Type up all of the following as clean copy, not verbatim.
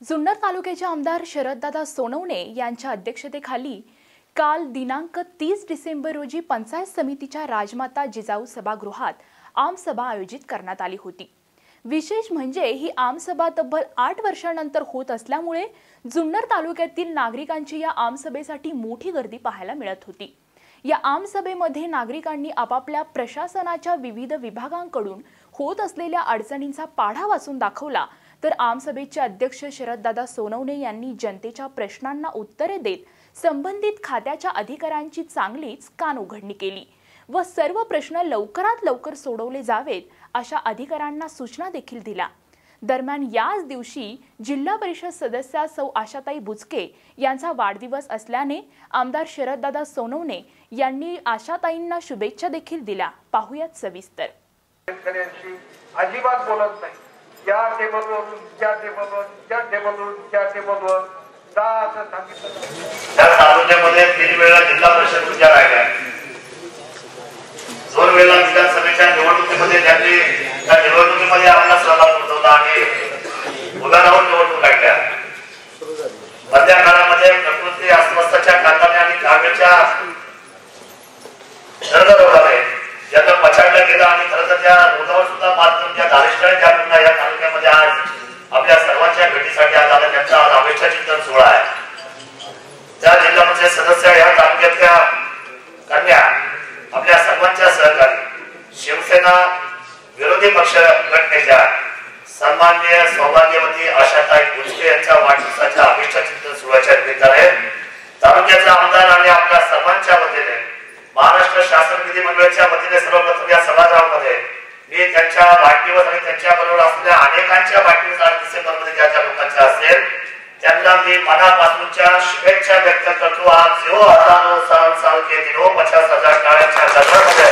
जुन्नर तालुक्याचे आमदार शरददादा सोनवणे यांच्या अध्यक्षतेखाली काल दिनांक 30 डिसेंबर रोजी पंचायत समितीच्या राजमाता जिजाऊ सभागृहात आमसभा आयोजित करण्यात आली होती। विशेष म्हणजे ही आमसभा तब्बल 8 वर्षांनंतर होत असल्यामुळे जुन्नर तालुक्यातील नागरिकांची या आमसभेसाठी मोठी गर्दी पाहायला मिळत होती। या आमसभेमध्ये नागरिकांनी आपापल्या प्रशासनाच्या विविध विभागांकडून होत असलेल्या अडचणींचा पाढा वाचून दाखवला, तर आमसभेचे अध्यक्ष शरददादा सोनवणे यांनी जनतेच्या प्रश्नांना उत्तरे देत संबंधित खात्याच्या अधिकाऱ्यांची चांगलीच कानउघडणी केली व सर्व प्रश्न लवकरात लवकर सोडवले जावेत अशा अधिकाऱ्यांना सूचना देखील दिल्या। दरम्यान याच दिवशी जिल्हा परिषद सदस्या सौ आशाताई बुचके यांचा वाढदिवस असल्याने आमदार शरददादा सोनवणे यांनी आशाताईंना शुभेच्छा देखील दिल्या। पाहुयात सविस्तर। अजिबात बोलत नाही, या टेबलवर त्या टेबलवर त्या टेबलवर त्या टेबलवर जा असं सांगितलं। त्या तालुक्यामध्ये 3 वेळा जिल्हा परिषद पूजा राहिल्या, 2 वेळा विधानसभेच्या निवडणुकीमध्ये त्यांनी त्या निवडणुकीमध्ये आपला सहभाग नोंदवला आणि उदाहरणावर निवडणूक काढल्या। मध्य काळामध्ये प्रकृती अस्वस्थच्या कारणाने आणि काव्याच्या दरदरवडाने ज्यांना पछाडलं गेलं आणि खरं तर त्या रोगावर सुद्धा मात करून त्या धारिष्ठाने त्या पुन्हा या तालुक्यामध्ये आज आपल्या सर्वांच्या भेटीसाठी आज आला। त्यांचा आज अपेक्षा चिंतन सोहळा आहे। त्या जिल्हा परिषद सदस्य या तालुक्यातल्या कन्या आपल्या सर्वांच्या सहकारी शिवसेना विरोधी पक्ष गटनेत्या सन्माननीय सौभाग्यवती आशाताई बुचके यांच्या वाढदिवसाच्या अपेक्षा चिंतन सोहळ्याच्या निमित्ताने तालुक्याचा आमदार आणि आपल्या सर्वांच्या वतीने महाराष्ट्र शासन विधिमंडळाच्या वतीने सर्वप्रथम या सभागृहामध्ये मी त्यांच्या वाढदिवस आणि त्यांच्या बरोबर असलेल्या अनेकांच्या वाढदिवस 8 डिसेंबरमध्ये ज्या लोकांच्या असेल त्यांना मी मनापासूनच्या शुभेच्छा व्यक्त करतो। आज जो हजारो साल के दिनों 50,000 टाळ्यांच्या गजरामध्ये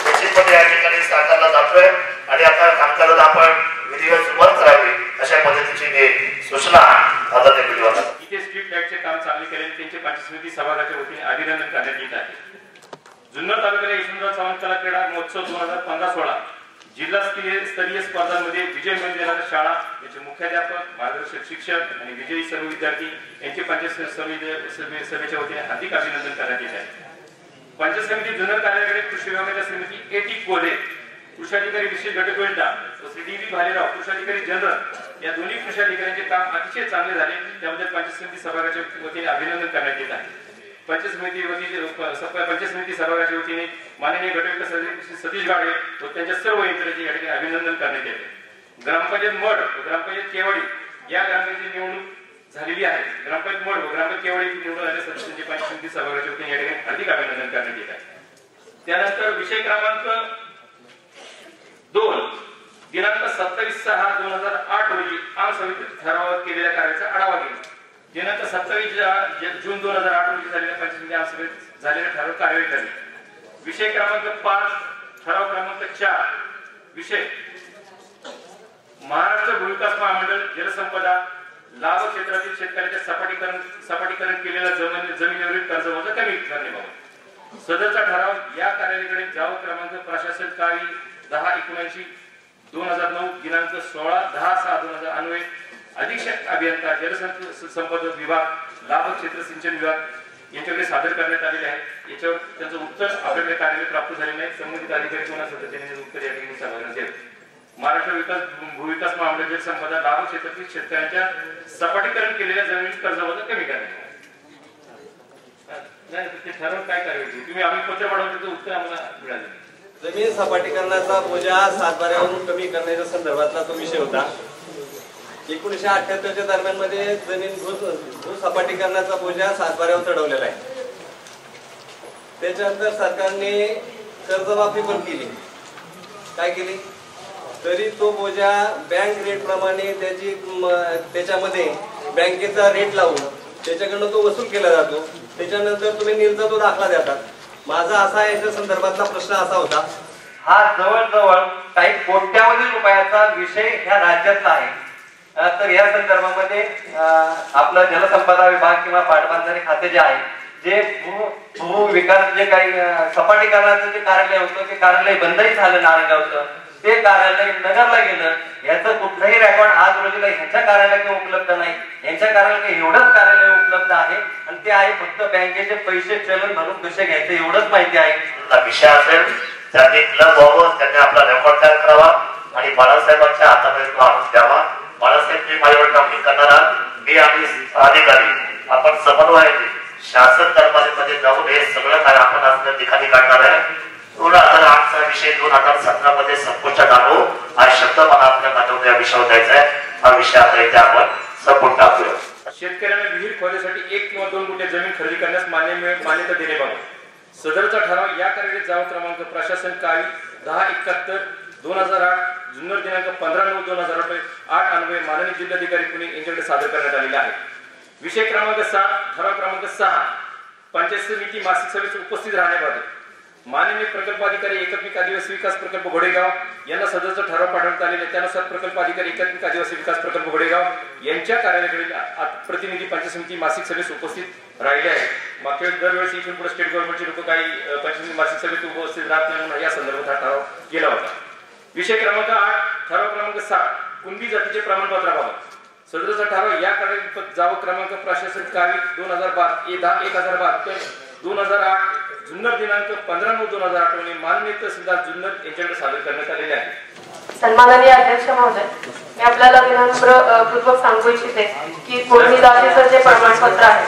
निश्चितपणे या ठिकाणी साकारला जातोय आणि आता कामकाजाला आपण विधिवत सुरुवात करावी अशा पद्धतीची मी सूचना आता ते व्हिडिओला इथे स्ट्रीट लाईटचे काम चांगले केले त्यांचे पंचायत समिती सभागृहाच्या वतीने अभिनंदन करण्यात येत आहे। जुन्नर तालुक्याला यशवंतराव चव्हाण कला क्रीडा महोत्सव 2015-16 जिल्हा स्तरीय स्पर्धांमध्ये विजय मिळवून देणाऱ्या शाळा याचे मुख्याध्यापक, मार्गदर्शक शिक्षक आणि विजयी सर्व विद्यार्थी यांचे पंचायत सभेच्या वतीने हार्दिक अभिनंदन करण्यात येत आहे। पंचायत समिती जुन्नर कार्यालयाकडे कृषी विभागाच्या श्रीमती A.T. कोले, कृषी अधिकारी विशेष गटवेलटा व श्री D.V. भालेराव, कृषी अधिकारी जनरल या दोन्ही कृषी अधिकाऱ्यांचे काम अतिशय चांगले झाले, त्याबद्दल पंचायत समिती सभागृहाच्या वतीने अभिनंदन करण्यात येत आहे। पंचायत समिती सभागृहाच्या वतीने माननीय गटविकास सतीश गाडे व त्यांच्या सर्व यंत्रणेचे या ठिकाणी अभिनंदन करण्यात येते। ग्रामपंचायत मड व ग्रामपंचायत केवडी या ग्रामपंचायतीची निवडणूक झालेली आहे। ग्रामपंचायत मड व ग्रामपंचायत केवडी निवडून आलेल्या सदस्यांचे पंचायत समिती सभागृहाच्या वतीने या ठिकाणी हार्दिक अभिनंदन करण्यात येत आहे। त्यानंतर विषय क्रमांक 2 दिनांक 27/6/2008 रोजी आमसभेत ठरावात केलेल्या कार्याचा आढावा घेतला। दिनांक 27 जून 2008 रोजी झालेल्या पंचायत समिती आमसभेत झालेल्या ठराव कार्यवाही झाली। विषय क्रमांक 5 ठराव क्रमांक 4 विषय महाराष्ट्र भूविकास महामंडळ जलसंपदा लाभ क्षेत्रातील शेतकऱ्यांच्या सपाटीकरण केलेल्या जमिनीवरील कर्ज वजा कमी करण्याबाबत सदरचा ठराव या कार्यालयाकडे जाव क्रमांक प्रशासन कार्य 10/79/2009 दिनांक 16/10/6/2000 अन्वये अधीक्षक अभियंता जलसंपदा विभाग लाभ क्षेत्र सिंचन विभाग यांच्याकडे सादर करण्यात आलेले आहे। याच्यावर त्यांचं उत्तर आपल्याकडे कार्यालय प्राप्त झाले नाही। संबंधित अधिकारी कोणा त्यांनी उत्तर या ठिकाणी सांगण्यात येईल। महाराष्ट्र भूविकास महामंडळ जलसंपदा लाभ क्षेत्रातील शेतकऱ्यांच्या सपाटीकरण केलेल्या जमिनीत कर्ज वजा कमी करणे नाही ते ठरवून काय करायचे तुम्ही आम्ही पत्र पाठवतो उत्तर आम्हाला मिळाले। जमीन सपाटीकरणाचा बोजा सातबाऱ्यावरून कमी करण्याच्या संदर्भातला तो विषय होता। 1978च्या दरम्यान मध्ये जमीन भूसपाटीकरणाचा बोजा सातबाऱ्यावर चढवलेला आहे। त्याच्यानंतर सरकारने कर्जमाफी पण केली। काय केली तरी तो बोजा बँक रेट प्रमाणे त्याच्यामध्ये बँकेचा रेट लावून त्याच्याकडनं तो वसूल केला जातो। त्याच्यानंतर तुम्ही निर्जा तो दाखला देतात। माझा असा याच्या संदर्भातला प्रश्न असा होता, हा जवळजवळ काही कोट्यावधी रुपयाचा विषय ह्या राज्यातला आहे। तर या संदर्भामध्ये आपला जलसंपदा विभाग किंवा पाटबंधारे खाते जे आहे जे भू विकास जे काही सपाटीकरणाचं जे कार्यालय होतं ते कार्यालय बंदही झालं नारायण होतं ते कार्यालय नगरला गेलं, याचं कुठलंही रेकॉर्ड आज रोजीला ह्यांच्या कार्यालयात उपलब्ध नाही. यांच्या कार्यालयात एवढंच कार्यालय उपलब्ध आहे आणि ते आहे फक्त बँकेचे पैसे चलन भरून कसे घ्यायचे एवढंच माहिती आहे. विषय असेल त्यांनी क्लब व्हावं, त्यांनी आपला रेकॉर्ड तयार करावा आणि बाळासाहेबांच्या हातामध्ये तो आणून द्यावा. बाळासाहेब माझ्यावर कामगिरी करणारा मी आणि अधिकारी आपण समन्वयाने शासन दरबारीमध्ये जाऊन हे सगळं काय आपण आज ठिकाणी काढणार आहे. 2008चा विषय 2017 मध्ये संपुष्टात आणू हा शब्द मला आपल्या माध्यमातून या विषयावर द्यायचा आहे. हा विषय आता इथे आपण संपून टाकूया. शेतकऱ्यांना विहीर खोदण्यासाठी 1 किंवा 2 गुंठे जमीन खरेदी करण्यास मान्यता देण्याबाबत सदरचा ठराव या कार्यालयात जावा क्रमांक प्रशासन काळी 1071/2008 जुन्नर दिनांक 15/9/2008 अन्वये माननीय जिल्हाधिकारी पुणे यांच्याकडे सादर करण्यात आलेला आहे. विषय क्रमांक 7 ठराव क्रमांक 6 पंचायत समिती मासिक सभेत उपस्थित राहण्याबाबत माननीय प्रकल्पाधिकारी एकात्मिक आदिवासी विकास प्रकल्प घोडेगाव यांना सदरचा ठराव पाठवण्यात आलेला आहे. त्यानुसार प्रकल्पाधिकारी एकात्मिक आदिवासी विकास प्रकल्प घोडेगाव यांच्या कार्यालयाकडील प्रतिनिधी पंचायत समिती मासिक सभेत उपस्थित राहिले आहेत. मागच्या वेळी दरवेळेस इथून पुढे स्टेट गव्हर्नमेंटचे लोक काही पंचायत समिती मासिक सभेत उपस्थित राहत नाही म्हणून या संदर्भात हा ठराव केला होता. विषय क्रमांक 8 ठराव क्रमांक 7 कुणबी जातीचे प्रमाणपत्राबाबत सदरचा ठराव या कार्यालयात जावं क्रमांक प्रशासन काळी 1012 2008 जुन्नर दिनांक 15/9/2008 रोजी माननीय तहसीलदार जुन्नर यांच्याकडे सादर करण्यात आलेले आहे. सन्माननीय अध्यक्ष महोदय, मी आपल्याला विनम्रपूर्वक सांगू इच्छिते की कुणबी जातीचं जे प्रमाणपत्र आहे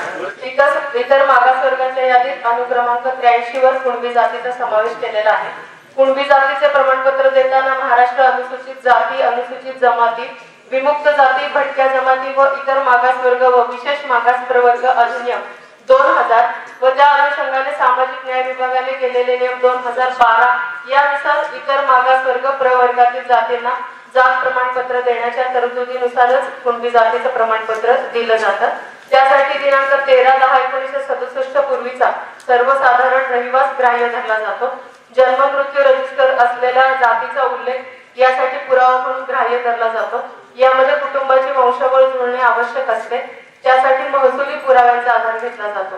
इतर मागासवर्गाच्या यादीत अनुक्रमांक 83 वर कुणबी जातीचा समावेश केलेला आहे. कुणबी जातीचे प्रमाणपत्र देताना महाराष्ट्र अनुसूचित जाती, अनुसूचित जमाती, विमुक्त जाती, भटक्या जमाती व इतर मागासवर्ग व विशेष मागास प्रवर्ग अधिनियम 2000 व त्या अनुषंगाने सामाजिक न्याय विभागाने केलेले नियम 2012 यानुसार इतर मागासवर्ग प्रवर्गातील जातींना जात प्रमाणपत्र देण्याच्या तरतुदीनुसारच कुणबी जातीचं प्रमाणपत्र दिलं जातं. त्यासाठी दिनांक 13/10/1967 पूर्वीचा सर्वसाधारण रहिवास ग्राह्य धरला जातो. जन्म मृत्यू रजिस्टर असलेल्या जातीचा उल्लेख यासाठी पुरावा म्हणून ग्राह्य धरला जातो. यामध्ये कुटुंबाची वंशावळ जुळणे आवश्यक असते. त्यासाठी महसुली पुराव्यांचा आधार घेतला जातो.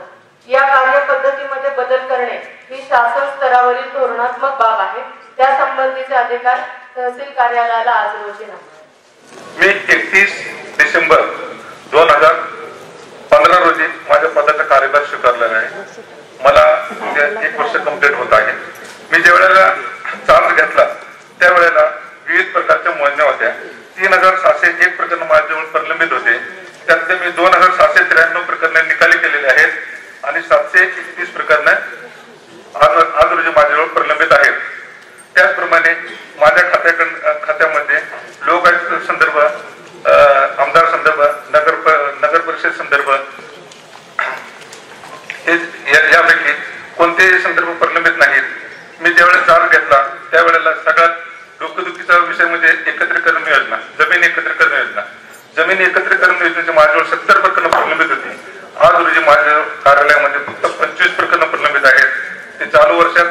या कार्यपद्धतीमध्ये बदल करणे ही शासन स्तरावरील धोरणात्मक बाब आहे. त्या संबंधीचे अधिकार तहसील कार्यालयाला आज रोजी नाही. मी 31 डिसेंबर 2015 रोजी माझ्या पदाचा कार्यभार स्वीकारलेला आहे. मला 1 वर्ष कंप्लीट होत आहे. मी ज्या वेळेला चार्ज घेतला त्यावेळेला विविध प्रकारच्या मोजण्या होत्या. 3701 प्रकरण माझ्याजवळ प्रलंबित होते. त्यातले मी 2793 प्रकरणे निकाली केलेली आहेत आणि 731 प्रकरणे आज रोजी माझ्याजवळ प्रलंबित आहेत. त्याचप्रमाणे माझ्या खात्यामध्ये लोकायुक्त संदर्भ, आमदार संदर्भ, नगर परिषद संदर्भ यापैकी कोणतेही संदर्भ प्रलंबित नाहीत. मी ज्यावेळेला चार्ज घेतला त्यावेळेला सगळ्यात डोकेदुखीचा विषय म्हणजे एकत्रीकरण योजना, जमीन एकत्रीकरण योजना. जमीन एकत्रीकरण योजनेचे माझ्याजवळ 70 प्रकरणं प्रलंबित होती. आज रोजी माझ्या कार्यालयामध्ये फक्त 25 प्रकरणं प्रलंबित आहेत. ते चालू वर्षात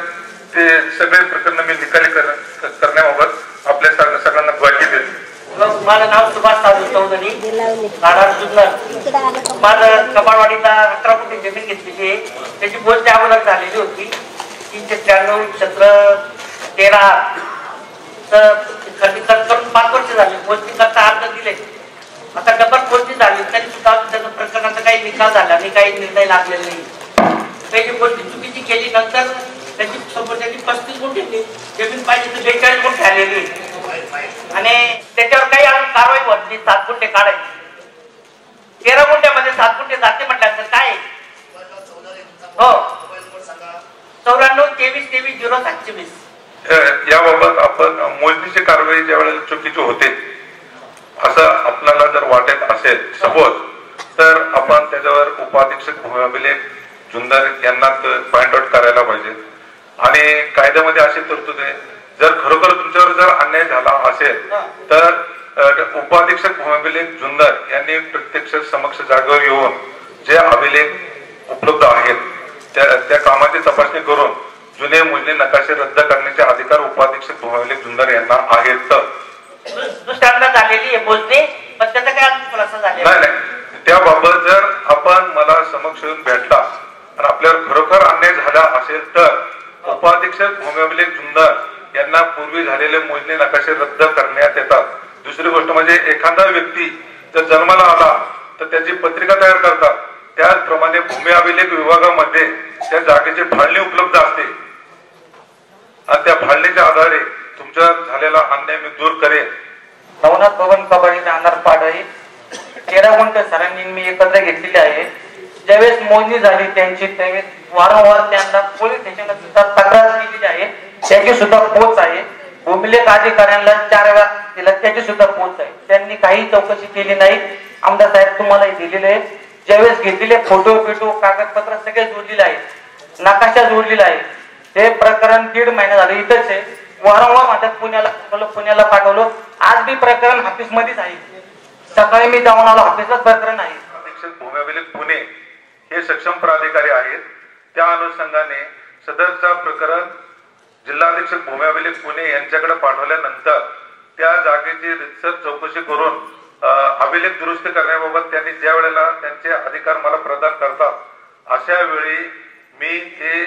ते सगळे प्रकरण मी निकाली करण्याबाबत आपल्या सगळ्यांना ग्वाही देतो. माझं नाव सुभाष साधू चौधरी, राहणार जुन्नर. माझं कपाळवाडीला 18 कोटी जमीन घेतलेली आहे. त्याची मोजणी अगोदर झालेली होती. 393 क्षेत्र 13 तर खरेदी करून 5 वर्ष झाली. मोजणी करता अर्ज दिले. आता डबल मोजणी झाली तरी सुद्धा त्याचं प्रकरणाचा काही निकाल झाला नाही, काही निर्णय लागलेला नाही. पहिली मोजणी चुकीची केली, नंतर त्याची समोर त्याची 35 गुंठे जमीन पाहिजे तर 42 गुंठे आलेली आणि त्याच्यावर काही अजून कारवाई होत नाही. 7 गुंठे काढायचे. 13 गुंठ्यामध्ये 7 गुंठे जाते म्हटल्यानंतर काय हो 94-23-23-07-24. याबाबत आपण मोजणीची कारवाई ज्या वेळेला चुकीची होते असं आपल्याला जर वाटत असेल सपोज, तर आपण त्याच्यावर उपाधीक्षक भूमी अभिलेख जुन्नर यांना पॉइंट आउट करायला पाहिजे. आणि कायद्यामध्ये अशी तरतूद आहे, जर खरोखर तुमच्यावर जर अन्याय झाला असेल तर उपाधीक्षक भूमी अभिलेख जुन्नर यांनी प्रत्यक्ष समक्ष जागेवर येऊन जे अभिलेख उपलब्ध आहेत त्या कामाची तपासणी करून जुने मोजणी नकाशे रद्द करण्याचे अधिकार उपाधीक्षक भूमी अभिलेख जुन्नर यांना आहेत. दुसऱ्यांदा झालेली आहे मोजणी, पण त्याचा काय खुलासा झालेला नाही. त्याबाबत जर आपण मला समक्ष येऊन भेटला आणि आपल्यावर खरोखर अन्याय झाला असेल तर उपाधीक्षक भूमी अभिलेख जुन्नर यांना पूर्वी झालेले मोजणी नकाशे रद्द करण्यात येतात. दुसरी गोष्ट म्हणजे एखादा व्यक्ती जर जन्माला आला तर त्याची पत्रिका तयार करतात. त्याचप्रमाणे भूमी अभिलेख विभागामध्ये त्या जागेची फाळणी उपलब्ध असते आणि त्या फाळणीच्या आधारे तुमचा झालेला अन्याय मी दूर करेन. नवनाथ भवन कबाडी राहणार पाडळी 13 गुंठ सरांनी मी एकत्र घेतलेले आहे. ज्यावेळेस मोजणी झाली त्यांची त्यावेळेस वारंवार त्यांना पोलीस स्टेशनला सुद्धा तक्रार केलेली आहे. त्याची सुद्धा पोच आहे. भूमिलेख अधिकाऱ्यांना 4 वेळा दिला त्याची सुद्धा पोच आहे. त्यांनी काही चौकशी केली नाही. आमदार साहेब तुम्हालाही दिलेले आहे. ज्यावेळेस घेतलेले फोटो बिटो कागदपत्र सगळे जोडलेले आहेत. नकाशा जोडलेला आहे. हे प्रकरण 1.5 महिना झाले इथंच आहे. वारंवार म्हणतात पुण्याला पाठवलं. आज बी प्रकरण ऑफिस मध्येच आहे. सकाळी मी जाऊन आलो ऑफिसलाच प्रकरण आहे. अधीक्षक भूमी अभिलेख पुणे हे सक्षम प्राधिकारी आहेत. त्या अनुषंगाने सदरचा प्रकरण जिल्हा अधीक्षक भूमी अभिलेख पुणे यांच्याकडे पाठवल्यानंतर त्या जागेची रितसर चौकशी करून अभिलेख दुरुस्त करण्याबाबत त्यांनी ज्या वेळेला त्यांचे अधिकार मला प्रदान करतात अशा वेळी मी ते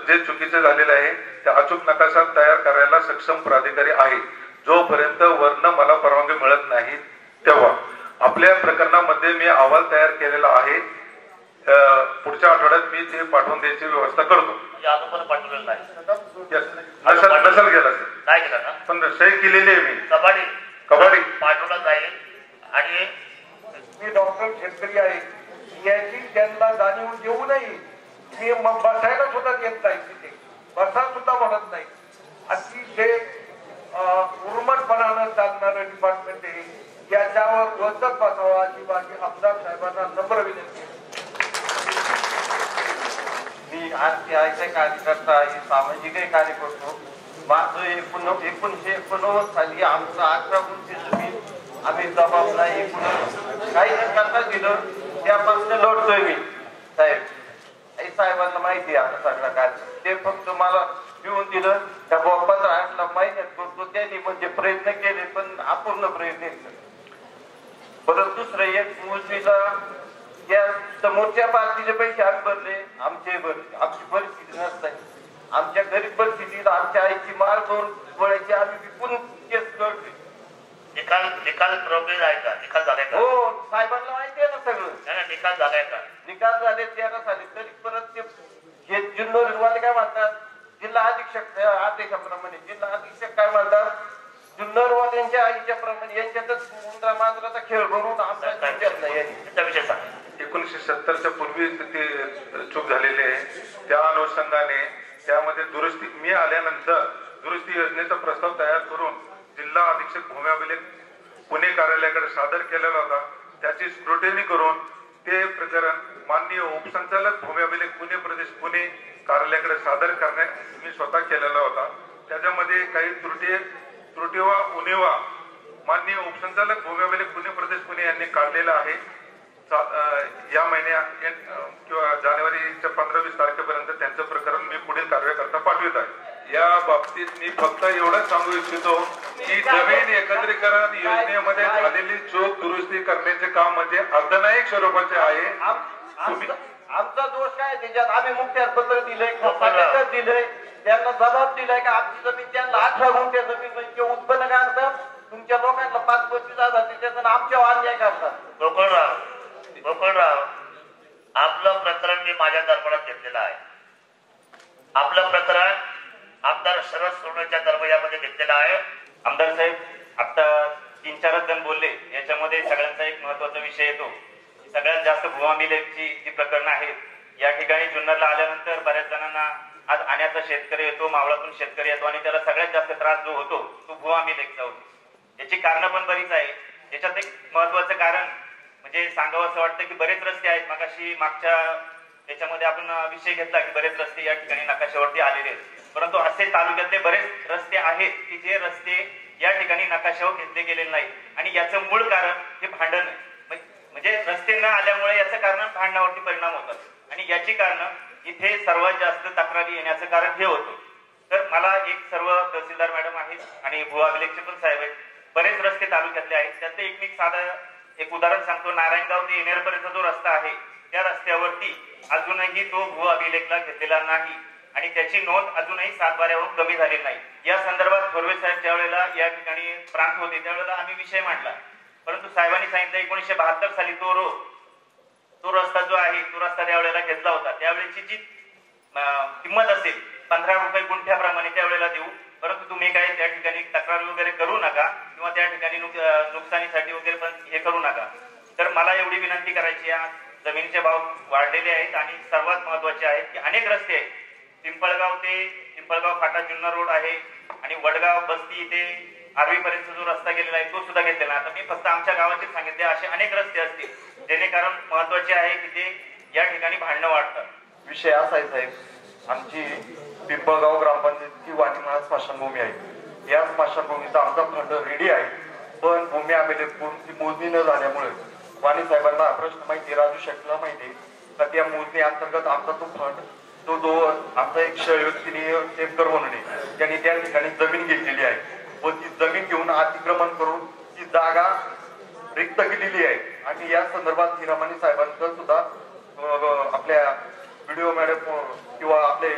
जे चुकीचे झालेले आहे ते अचूक नकाशा तयार करायला सक्षम प्राधिकारी आहे. जोपर्यंत वर्ण मला परवानगी मिळत नाही तेव्हा आपल्या प्रकरणामध्ये मी अहवाल तयार केलेला आहे. पुढच्या आठवड्यात मी ते पाठवून द्यायची व्यवस्था करतो. पाठवलेलं नाही नसेल गेला नाही गेला ना, पण सही केलेली आहे मी. कबाडी पाठवला जाईल. आणि मी डॉक्टर शेतकरी आहे याची त्यांना जाणीव देऊ नये. मी बसायला सुद्धा येत नाही. तिथे बसा सुद्धा म्हणत नाही. अतिशय उर्मटपणानं चालणारं डिपार्टमेंट आहे. याच्यावर वचक बसावा अशी माझी आमदार साहेबांना नम्र विनंती आहे. मी आरटीआयचे कार्यकर्ता आहे. सामाजिकही कार्य करतो. माझं 1989 साली आमचं 11 गुंठे जमीन आम्ही जबाबला एकूण काही करता दिलं त्यापासून लढतोय मी साहेब. साहेबांना माहिती आहे आता सगळं काय. ते फक्त मला घेऊन दिलं त्या बाप्पाचा आठला महिन्यात करतो त्यांनी म्हणजे प्रयत्न केले पण अपूर्ण प्रयत्न केले. परत दुसरं एक मोजणीला या समोरच्या पार्टीचे पैसे आम्ही भरले आमचे भरले. आमची परिस्थिती नसते. आमच्या गरीब परिस्थितीत आमच्या आईची माळ 2 गोळ्याची आम्ही विकून केस लढले. निकाल प्रोग्रेस आहे का? निकाल झालाय का? हो साहेबांना माहिती आहे ना सगळं. निकाल झालाय का? निकाल झाले 13 साली. तरी परत ते जुन्नरवाले काय म्हणतात जिल्हा अधीक्षक आदेशाप्रमाणे जिल्हा अधीक्षक काय म्हणतात जुन्नरवाल्यांच्या आईच्या प्रमाणे यांच्यातच मुंद्रा मांजराचा खेळ करून आमचा विषय सांग. 1970च्या पूर्वी ते चूक झालेली आहे. त्या अनुषंगाने त्यामध्ये दुरुस्ती मी आल्यानंतर दुरुस्ती योजनेचा प्रस्ताव तयार करून जिल्हा अधीक्षक भूमी अभिलेख पुणे कार्यालयाकडे सादर केलेला होता. त्याची स्क्रुटिनी करून ते प्रकरण माननीय उपसंचालक भूमी अभिलेख पुणे प्रदेश पुणे कार्यालयाकडे सादर करण्यास मी स्वतः केलेला होता. त्याच्यामध्ये काही त्रुटी वा उणीवा माननीय उपसंचालक भूमी अभिलेख पुणे प्रदेश पुणे यांनी काढलेला आहे. या महिन्या किंवा जानेवारीच्या 15-20 तारखेपर्यंत त्यांचं प्रकरण मी पुढील कार्यकर्ता पाठवित आहे. या बाबतीत मी फक्त एवढंच सांगू इच्छितो की जमीन एकत्रीकरण योजनेमध्ये झालेली चूक दुरुस्ती करण्याचे काम म्हणजे अर्धनायक स्वरूपाचे आहे. आमचा दोष काय त्याच्यात? आम्ही मुख्यात पत्र दिलंय दिलंय त्यांना जबाब दिलाय का आमची जमीन त्यांना 18 गुंठे जमीन म्हणजे उत्पन्न काढतात. तुमच्या लोकांना 5-25 हजार त्याच्यातून आमच्यावर अन्याय करतात. गोकुळराव आपलं प्रकरण मी माझ्या दरबारात घेतलेलं आहे. आपलं प्रकरण आमदार शरद सोनवणेच्या दरबारामध्ये घेतलेलं आहे. आमदार साहेब आता 3-4 जण बोलले. याच्यामध्ये सगळ्यांचा एक महत्वाचा विषय येतो. सगळ्यात जास्त भूअभिलेखची जी प्रकरणं आहेत या ठिकाणी जुन्नरला आल्यानंतर बऱ्याच जणांना आज आण्याचा शेतकरी येतो, मावळातून शेतकरी येतो आणि त्याला सगळ्यात जास्त त्रास जो होतो तो भूअभिलेखचा होतो. याची कारणं पण बरीच आहे. याच्यात एक महत्वाचं कारण म्हणजे सांगावं असं वाटतं की बरेच रस्ते आहेत. मागच्या याच्यामध्ये आपण विषय घेतला की बरेच रस्ते या ठिकाणी नकाशावरती आलेले आहेत. परंतु असे तालुक्यातले बरेच रस्ते आहेत की जे रस्ते या ठिकाणी नकाशावर घेतले गेलेले नाही. आणि याचं मूळ कारण हे भांडण आहे. म्हणजे रस्ते न आल्यामुळे याचं कारण भांडणावरती परिणाम होतात. आणि याची कारण इथे सर्वात जास्त तक्रारी येण्याचं कारण हे होतं. तर मला एक सर्व तहसीलदार मॅडम आहेत आणि भूअभिलेखचे पण साहेब आहेत. बरेच रस्ते तालुक्यातले आहेत. त्यातलं एक साधं एक उदाहरण सांगतो. नारायणगाव ते येणेरपर्यंतचा जो रस्ता आहे त्या रस्त्यावरती अजूनही तो भूअभिलेखला घेतलेला नाही. आणि त्याची नोंद अजूनही 7 बाऱ्यावरून कमी झाली नाही. या संदर्भात थोरवे साहेब ज्या वेळेला या ठिकाणी प्रांत होते त्यावेळेला आम्ही विषय मांडला, परंतु साहेबांनी सांगितलं 1972 साली तो रस्ता जो आहे तो रस्ता त्यावेळेला घेतला होता, त्यावेळेची जी किंमत असेल 15 रुपये गुंठ्याप्रमाणे त्यावेळेला देऊ, परंतु तुम्ही काय त्या ठिकाणी तक्रार वगैरे करू नका किंवा त्या ठिकाणी नुकसानीसाठी वगैरे पण हे करू नका. तर मला एवढी विनंती करायची आहे, जमिनीचे भाव वाढलेले आहेत आणि सर्वात महत्वाचे आहेत की अनेक रस्ते आहेत, पिंपळगाव फाटा जुन्नर रोड आहे आणि वडगाव बस्ती ते आर्वी पर्यंत जो रस्ता गेलेला आहे तो सुद्धा घेतलेला. आता मी फक्त आमच्या गावाचे सांगितले, असे अनेक रस्ते असतील जेणेकरून महत्वाचे आहे की ते या ठिकाणी भांडणं वाढतात. विषय असा आहे साहेब, आमची पिंपळगाव ग्रामपंचायतची वाणीमाळा स्मशानभूमी आहे. या स्मशानभूमीचा आमचा फंड रेडी आहे, पण भूमी अभिलेखची मोजणी न झाल्यामुळे वाणी साहेबांना प्रश्न माहिती, राजू शेट्टीला माहिती का त्या मोजणी अंतर्गत आमचा तो फंड तो आमचा एक व्यक्तीने टेमकर म्हणून त्यांनी त्या ठिकाणी जमीन घेतलेली आहे व ती जमीन घेऊन अतिक्रमण करून ती जागा रिक्त केलेली आहे. आणि या संदर्भात हिरामणी साहेबांचं सुद्धा आपल्या व्हिडिओ मॅडम किंवा आपले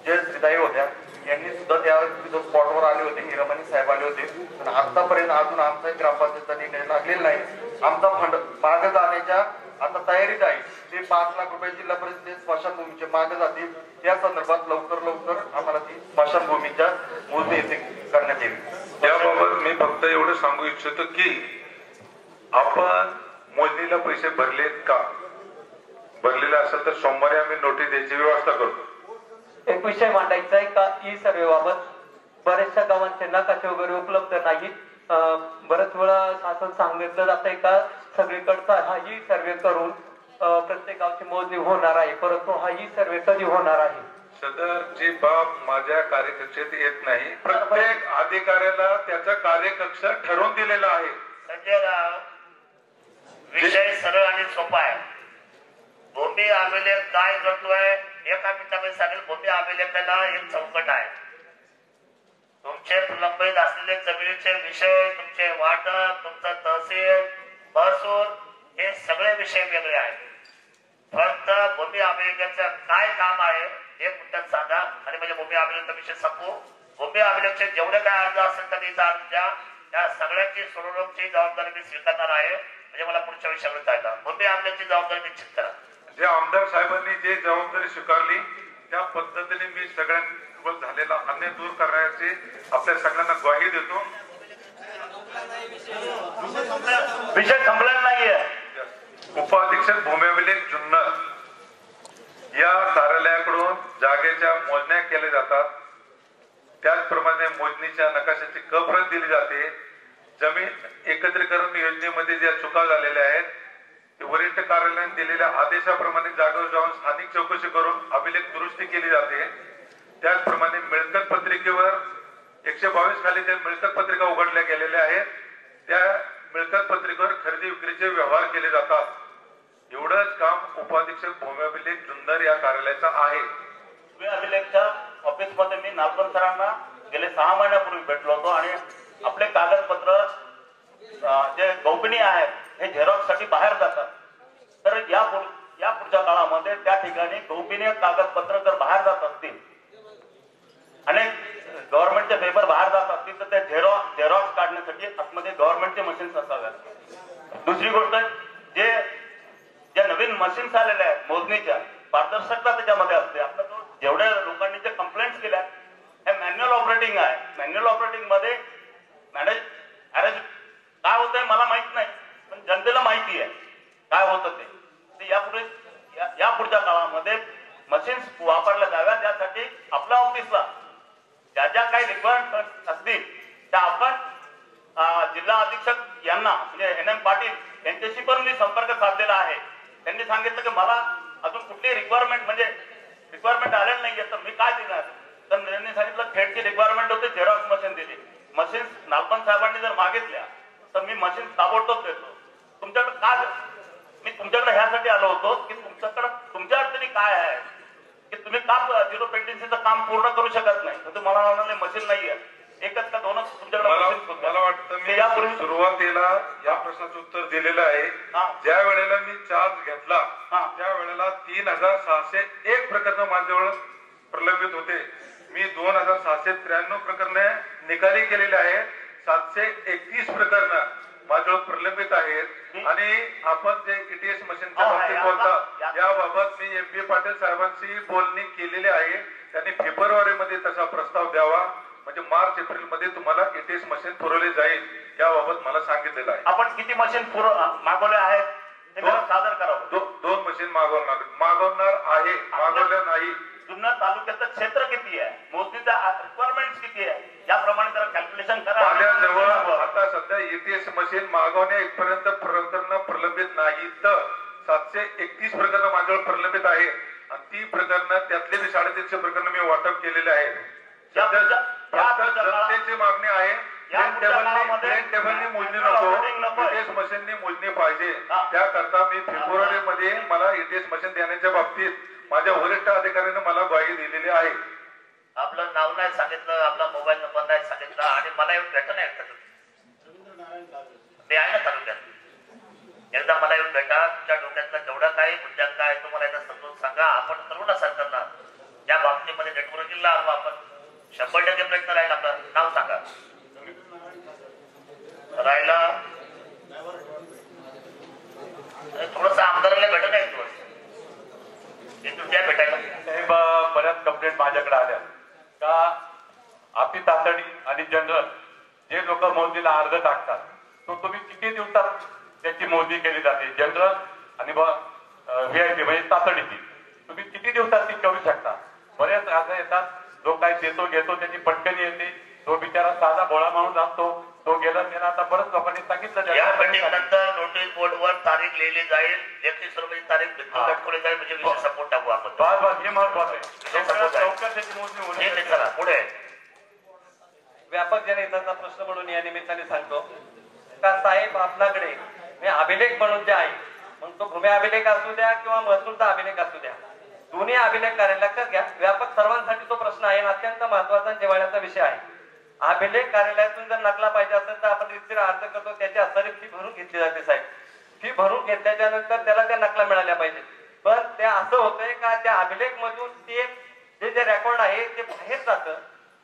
जे श्रीताई होत्या यांनी सुद्धा त्या स्पॉटवर आले होते, हिरामणी साहेब आले होते, पण आतापर्यंत अजून आमचा ग्रामपंचायतचा निर्णय लागलेला नाही. आमचा फंड मागे जाण्याच्या आता तयारीत आहे, ते 5 लाख रुपये जिल्हा परिषद स्मशानभूमीचे मागे जातील. त्या संदर्भात लवकर आम्हाला ती स्मशानभूमीच्या मोजणी येथे करण्यात येईल. त्याबाबत मी फक्त एवढं सांगू इच्छितो की आपण मोजणीला पैसे भरलेत का, भरलेला असेल तर सोमवारी आम्ही नोटीस द्यायची व्यवस्था करतो. एक विषय मांडायचा आहे का ई सर्वे बाबत बऱ्याचशा गावांचे नकाशे वगैरे उपलब्ध नाहीत. बरेच वेळा असं सांगितलं जातंय का सगळीकडचा हा ई सर्वे करून प्रत्येक गावची मोजणी होणार आहे, परंतु हा ई सर्वे कधी होणार आहे? सदर जी बाब माझ्या कार्यकक्षेत येत नाही. प्रत्येक अधिकाऱ्याला त्याचा कार्यकक्ष ठरवून दिलेला आहे. संजय राव, विषय सरळ आणि सोपा आहे. भूमी अभिलेख काय करतोय एका मिनिटामध्ये सांगेल. भूमी अभिलेखाला एक चौकट आहे. तुमचे प्रलंबित असलेले जमिनीचे विषय, तुमचे वाटप, तुमचा तहसील, महसूल हे सगळे विषय वेगळे आहेत. फक्त भूमी अभिलेखाचं काय काम आहे हे मुद्द्यात सांगा आणि म्हणजे भूमी अभिलेखाचा विषय संपू. भूमी अभिलेखचे जेवढे काय अर्ज असेल तर त्या सगळ्यांची सोडवणुकीची जबाबदारी मी स्वीकारणार आहे. म्हणजे मला पुढच्या विषयाकडे जायला भूमी अभिलेखाची जबाबदारी निश्चित करा. जे आमदार साहेबांनी जे जबाबदारी स्वीकारली त्या पद्धतीने मी सगळ्यांवर झालेला अन्याय दूर करण्याची आपल्या सगळ्यांना ग्वाही देतो. विषय संपलेला नाहीये. उपाधीक्षक भूमी अभिलेख जुन्नर या कार्यालयाकडून जागेच्या मोजण्या केल्या जातात. त्याचप्रमाणे मोजणीच्या नकाशाची प्रत दिली जाते. जमीन एकत्रीकरण योजनेमध्ये ज्या चुका झालेल्या आहेत ते वरिष्ठ कार्यालयाने दिलेल्या आदेशाप्रमाणे जागेवर जाऊन स्थानिक चौकशी करून अभिलेख दुरुस्ती केली जाते. त्याचप्रमाणे मिळकत पत्रिकेवर 122 खाली ज्या मिळकत पत्रिका उघडल्या गेलेल्या आहेत त्या मिळकत पत्रिकेवर खरेदी विक्रीचे व्यवहार केले जातात. एवढंच काम उपाधीक्षक भूमी अभिलेख जुन्नर या कार्यालयाचा आहे. भूमी अभिलेखच्या ऑफिसमध्ये मी नालपण सरांना गेले 6 महिन्यापूर्वी भेटलो होतो आणि आपले कागदपत्र जे गोपनीय आहेत हे झेरॉक्स साठी बाहेर जातात. तर या पुढच्या काळामध्ये त्या ठिकाणी गोपनीय कागदपत्र जर बाहेर जात असतील, अनेक गव्हर्नमेंटचे पेपर बाहेर जात असतील तर ते झेरॉक्स काढण्यासाठी आतमध्ये गव्हर्नमेंटचे मशीन्स असाव्यात. दुसरी गोष्ट, जे नवीन मशीन्स आलेल्या आहेत मोजणीच्या, पारदर्शकता त्याच्यामध्ये असते. आपल्या जेवढ्या लोकांनी जे कंप्लेंट्स केल्या हे मॅन्युअल ऑपरेटिंग आहे. मॅन्युअल ऑपरेटिंग मध्ये अरेंज काय होतंय मला माहित नाही, पण जनतेला माहिती आहे काय होतं ते. या पुढच्या काळामध्ये मशीन्स वापरल्या जाव्यात. त्यासाठी आपल्या ऑफिसला ज्या ज्या काही रिक्वायरमेंट असतील त्या आपण जिल्हा अधीक्षक यांना म्हणजे NM पाटील यांच्याशी पण मी संपर्क साधलेला आहे. त्यांनी सांगितलं की मला अजून कुठली रिक्वायरमेंट आलेली नाहीये तर मी काय देणार. तर त्यांनी सांगितलं थेटची रिक्वायरमेंट होते, झेरॉक्स मशीन दिली. मशीन्स नालपण साहेबांनी जर मागितल्या तर मी मशीन ताबडतोब देतो. तुमच्याकडे काय, मी तुमच्याकडे ह्यासाठी आलो होतो की तुमच्या अडचणी काय आहे की तुम्ही का झिरो पेंटिंगचं काम पूर्ण करू शकत नाही. तर तुम्हाला म्हणाले मशीन नाहीये, एकच का दोनच तुमच्याकडे मशीन. मला वाटतं मी यापूर्वी सुरुवातीला या प्रश्नाचं उत्तर दिलेलं आहे. ज्या वेळेला मी चार्ज घेतला त्या वेळेला 3601 प्रकरण माझ्याजवळ प्रलंबित होते. मी 2693 प्रकरणे निकाली केलेले आहे. 731 प्रकरणं माझ्यावर प्रलंबित आहेत. आणि आपण जे ETS मशीनच्या बाबतीत बोलता याबाबत मी MP पाटील साहेबांशी बोलणी केलेली आहे. त्यांनी फेब्रुवारीमध्ये तसा प्रस्ताव द्यावा, म्हणजे मार्च एप्रिल मध्ये तुम्हाला ETS मशीन पुरवले जाईल याबाबत मला सांगितलेलं आहे. आपण किती मशीन मागवले आहेत ते सादर करावं. 2 मशीन मागवणार आहे, मागवल्या नाही. जुन्नर तालुक्याचं क्षेत्र किती आहे, मोजणीचा रिक्वायरमेंट किती आहे, याप्रमाणे जरा कॅल्क्युलेशन करा. माझ्याजवळ आता सध्या ETS मशीन मागवण्या इथपर्यंत प्रकरण प्रलंबित नाही. तर 731 प्रकरणं माझ्यावर प्रलंबित आहे आणि ती प्रकरणं त्यातले 350 प्रकरणं मी वाटप केलेले आहे. जनतेची मागणी आहे टेबलनी मोजणी नको, ETS मशीननी मोजणी पाहिजे. त्याकरता मी फेब्रुवारीमध्ये मला ETS मशीन देण्याच्या बाबतीत माझ्या वरिष्ठ अधिकाऱ्याने मला ग्वाही दिलेली आहे. आपलं नाव नाही सांगितलं, आपला मोबाईल नंबर नाही सांगितला आणि मला येऊन भेटा नाही. ते आहे ना तालुक्यात, एकदा मला येऊन भेटा. तुमच्या डोक्यातला जेवढा काय मुद्द्यात काय तुम्हाला एकदा समजून सांगा. आपण करू ना सरकारला या बाबतीमध्ये नेटवर्किंगला आणू. आपण 100% प्रयत्न राहील. आपलं नाव सांगा. राहिला थोडस आमदाराला भेटत नाही तुझ्या भेटायला. बऱ्याच कंप्लेंट माझ्याकडे आल्या का आपली तातडी आणि जनरल जे लोक मोदीला अर्ज टाकतात तो तुम्ही किती दिवसात त्याची मोदी केली जाते. जनरल आणि VIP म्हणजे तातडीची तुम्ही किती दिवसात ती करू शकता. बरेच अर्ज येतात, जो काही देतो घेतो त्याची पटकनी येते. तो बिचारा साधा भोळा माणूस असतो, तो गेला त्याला. आता बरंच लोकांनी सांगितलं या नंतर नोटीस बोर्डवर तारीख लिहिली जाईल, 31 रुपये तारीख दाखवली जाईल, म्हणजे विषय सपोर्ट टाकू आपण. हे महत्वाचं आहे. चला पुढे. व्यापक जनहिताचा प्रश्न म्हणून या निमित्ताने सांगतो का साहेब, आपल्याकडे अभिलेख म्हणून जे आहे, मग तो भूमी अभिलेख असू द्या किंवा महसूलचा अभिलेख असू द्या, दोन्ही अभिलेख कार्य लक्षात घ्या. व्यापक सर्वांसाठी तो प्रश्न आहे, अत्यंत महत्वाचा जिव्हाळ्याचा विषय आहे. अभिलेख कार्यालयातून जर नकला पाहिजे असेल तर आपण रितसर अर्ज करतो, त्याची असणारी फी भरून घेतली जाते साहेब. फी भरून घेतल्याच्या नंतर त्याला त्या नकला मिळाल्या पाहिजे. पण त्या असं होतंय का त्या अभिलेख मधून ते जे रेकॉर्ड आहे ते बाहेर जातं,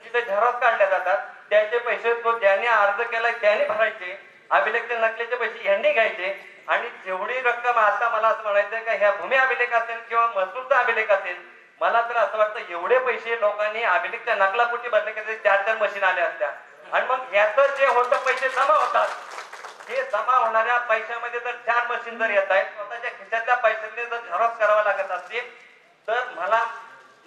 तिथे झेरॉक्स काढल्या जातात. त्याचे पैसे तो ज्याने अर्ज केलाय त्याने भरायचे, अभिलेखच्या नकलेचे पैसे यांनी घ्यायचे. आणि जेवढी रक्कम, आता मला असं म्हणायचंय का ह्या भूमी अभिलेख असेल किंवा महसूलचा अभिलेख असेल, मला तर असं वाटतं एवढे पैसे लोकांनी अभिलेखच्या नकलापोटी भरले की 4-4 मशीन आल्या असत्या. आणि मग ह्याचं जे होतं पैसे जमा होतात, हे जमा होणाऱ्या पैशामध्ये जर 4 मशीन जर येत आहेत, स्वतःच्या खिशातल्या पैशांनी जर झेरॉक्स करावा लागत असतील, तर मला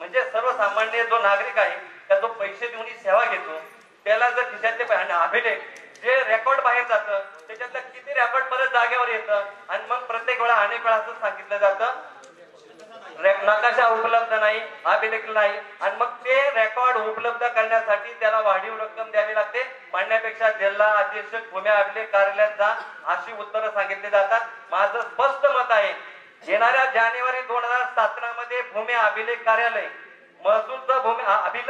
म्हणजे सर्वसामान्य जो नागरिक आहे त्या जो पैसे देऊन सेवा घेतो त्याला जर खिशातले अभिलेख जे रेकॉर्ड बाहेर जातं त्याच्यातलं किती रेकॉर्ड परत जागेवर येतं. आणि मग प्रत्येक वेळा अनेक वेळा असं सांगितलं जातं नकाशा उपलब्ध नाही, अभिलेख नाही. आणि मग ते रेकॉर्ड उपलब्ध करण्यासाठी त्याला वाढीव रक्कम द्यावी लागते. म्हणण्यापेक्षा जिल्हा अधीक्षक भूमी अभिलेख कार्यालयात जा अशी उत्तरं सांगितली जातात. माझं स्पष्ट मत आहे, येणाऱ्या जानेवारी 2017 मध्ये भूमी अभिलेख कार्यालय, महसूलचं भूमी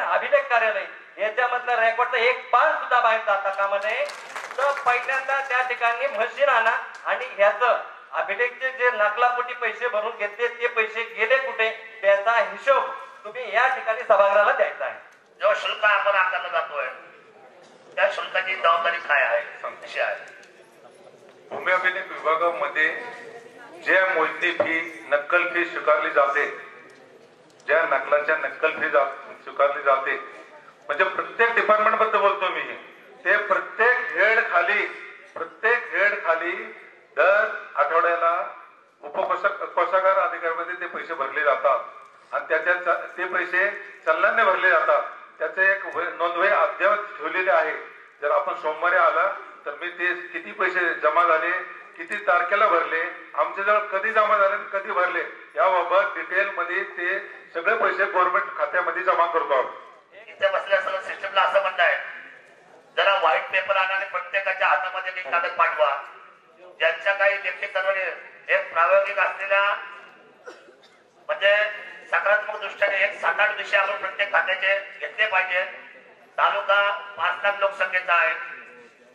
अभिलेख कार्यालय याच्यामधलं रेकॉर्डचं एक पान सुद्धा बाहेर जाता कामा नये. तर पहिल्यांदा त्या ठिकाणी मशीन आणा आणि ह्याचं अभिलेखचे जे नकलापोटी पैसे भरून घेतले ते पैसे गेले कुठे त्याचा हिशोब तुम्ही या ठिकाणी सभागृहाला द्यायचा आहे. जेव्हा शुल्क आपण आकारला जातोय त्या शुल्काची जबाबदारी काय आहे, कशी आहे? भूमी अभिलेख विभागामध्ये ज्या मोजणी फी, नक्कल फी स्वीकारली जाते, ज्या नकलाच्या नक्कल फी स्वीकारली जाते, म्हणजे प्रत्येक डिपार्टमेंट बद्दल बोलतो मी, ते प्रत्येक हेड खाली दर आठवड्याला उपकोषागार अधिकाऱ्यामध्ये ते पैसे भरले जातात आणि त्याच्या ते पैसे चलनाने भरले जातात. त्याचे एक नोंदवही अद्यावत ठेवलेले आहे. जर आपण सोमवारी आला तर मी ते किती पैसे जमा झाले, किती तारखेला भरले, आमच्याजवळ कधी जमा झाले, कधी भरले याबाबत डिटेल मध्ये ते सगळे पैसे गव्हर्नमेंट खात्यामध्ये जमा करतो. इथे बसल्या सगळं सिस्टमला असं म्हणणं आहे, जरा व्हाईट पेपर आणा आणि प्रत्येकाच्या हातामध्ये एक कागद पाठवा, ज्यांच्या काही लेखी करणारे एक प्रायोगिक असलेल्या म्हणजे सकारात्मक दृष्टीने एक 7-8 विषय आपण प्रत्येक खात्याचे घेतले पाहिजे. तालुका 5 लाख लोकसंख्येचा आहे.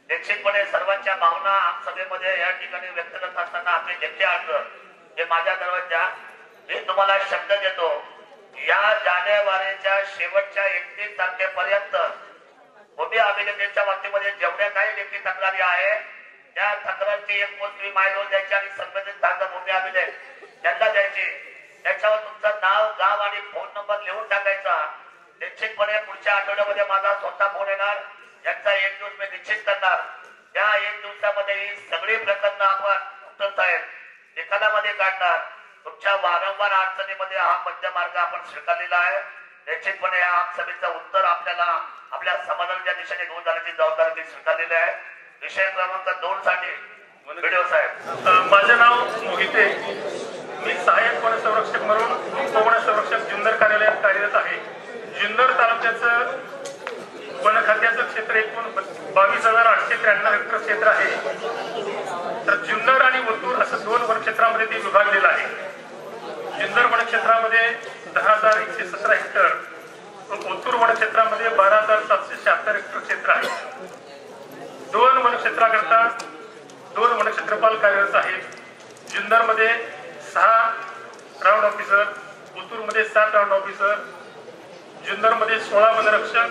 निश्चितपणे सर्वांच्या भावना सभेमध्ये या ठिकाणी व्यक्त करत असताना आपले लेखी अर्ज हे माझ्या दरवाजा, मी तुम्हाला शब्द देतो या जानेवारीच्या शेवटच्या 31 तारखेपर्यंत भूमी अभिलेखाच्या बाबतीमध्ये जेवढ्या काही लेखी तक्रारी आहे त्या तक्रारीची एक पोस्ट माहिती द्यायची आणि संबंधित भूमी अभिलेख त्यांना द्यायची. त्याच्यावर तुमचं नाव, गाव आणि फोन नंबर लिहून टाकायचा. निश्चितपणे पुढच्या आठवड्यामध्ये माझा स्वतः फोन येणार. याचा 1 दिवस मी निश्चित करणार. त्या 1 दिवसामध्ये ही सगळी प्रकरणं आपण साहेब निकालामध्ये काढणार. तुमच्या वारंवार अडचणीमध्ये हा मध्यमार्ग आपण स्वीकारलेला आहे. निश्चितपणे या आमसभेचं उत्तर आपल्याला आपल्या समाजाच्या दिशेने घेऊन जाण्याची जबाबदारी मी स्वीकारलेली आहे. विषय क्रमांक 2 साठी व्हिडिओ साहेब. माझे नाव मोहिते. मी सहाय्यक वन संरक्षक म्हणून वन संरक्षक जुन्नर कार्यालयात कार्यरत आहे. जुन्नर तालुक्याचं वन खात्याचं क्षेत्र एकूण 22,893 हेक्टर क्षेत्र आहे. तर जुन्नर आणि ओतूर असं 2 वनक्षेत्रामध्ये ते विभागलेलं आहे. जुन्नर वनक्षेत्रामध्ये 10,117 हेक्टर, ओतूर वनक्षेत्रामध्ये 12,776 हेक्टर क्षेत्र आहे. 2 वनक्षेत्राकरता 2 वनक्षेत्रपाल कार्यरत आहेत. जुन्नरमध्ये 6 राऊंड ऑफिसर, ओतूरमध्ये 7 राऊंड ऑफिसर, जुन्नरमध्ये 16 वनरक्षक,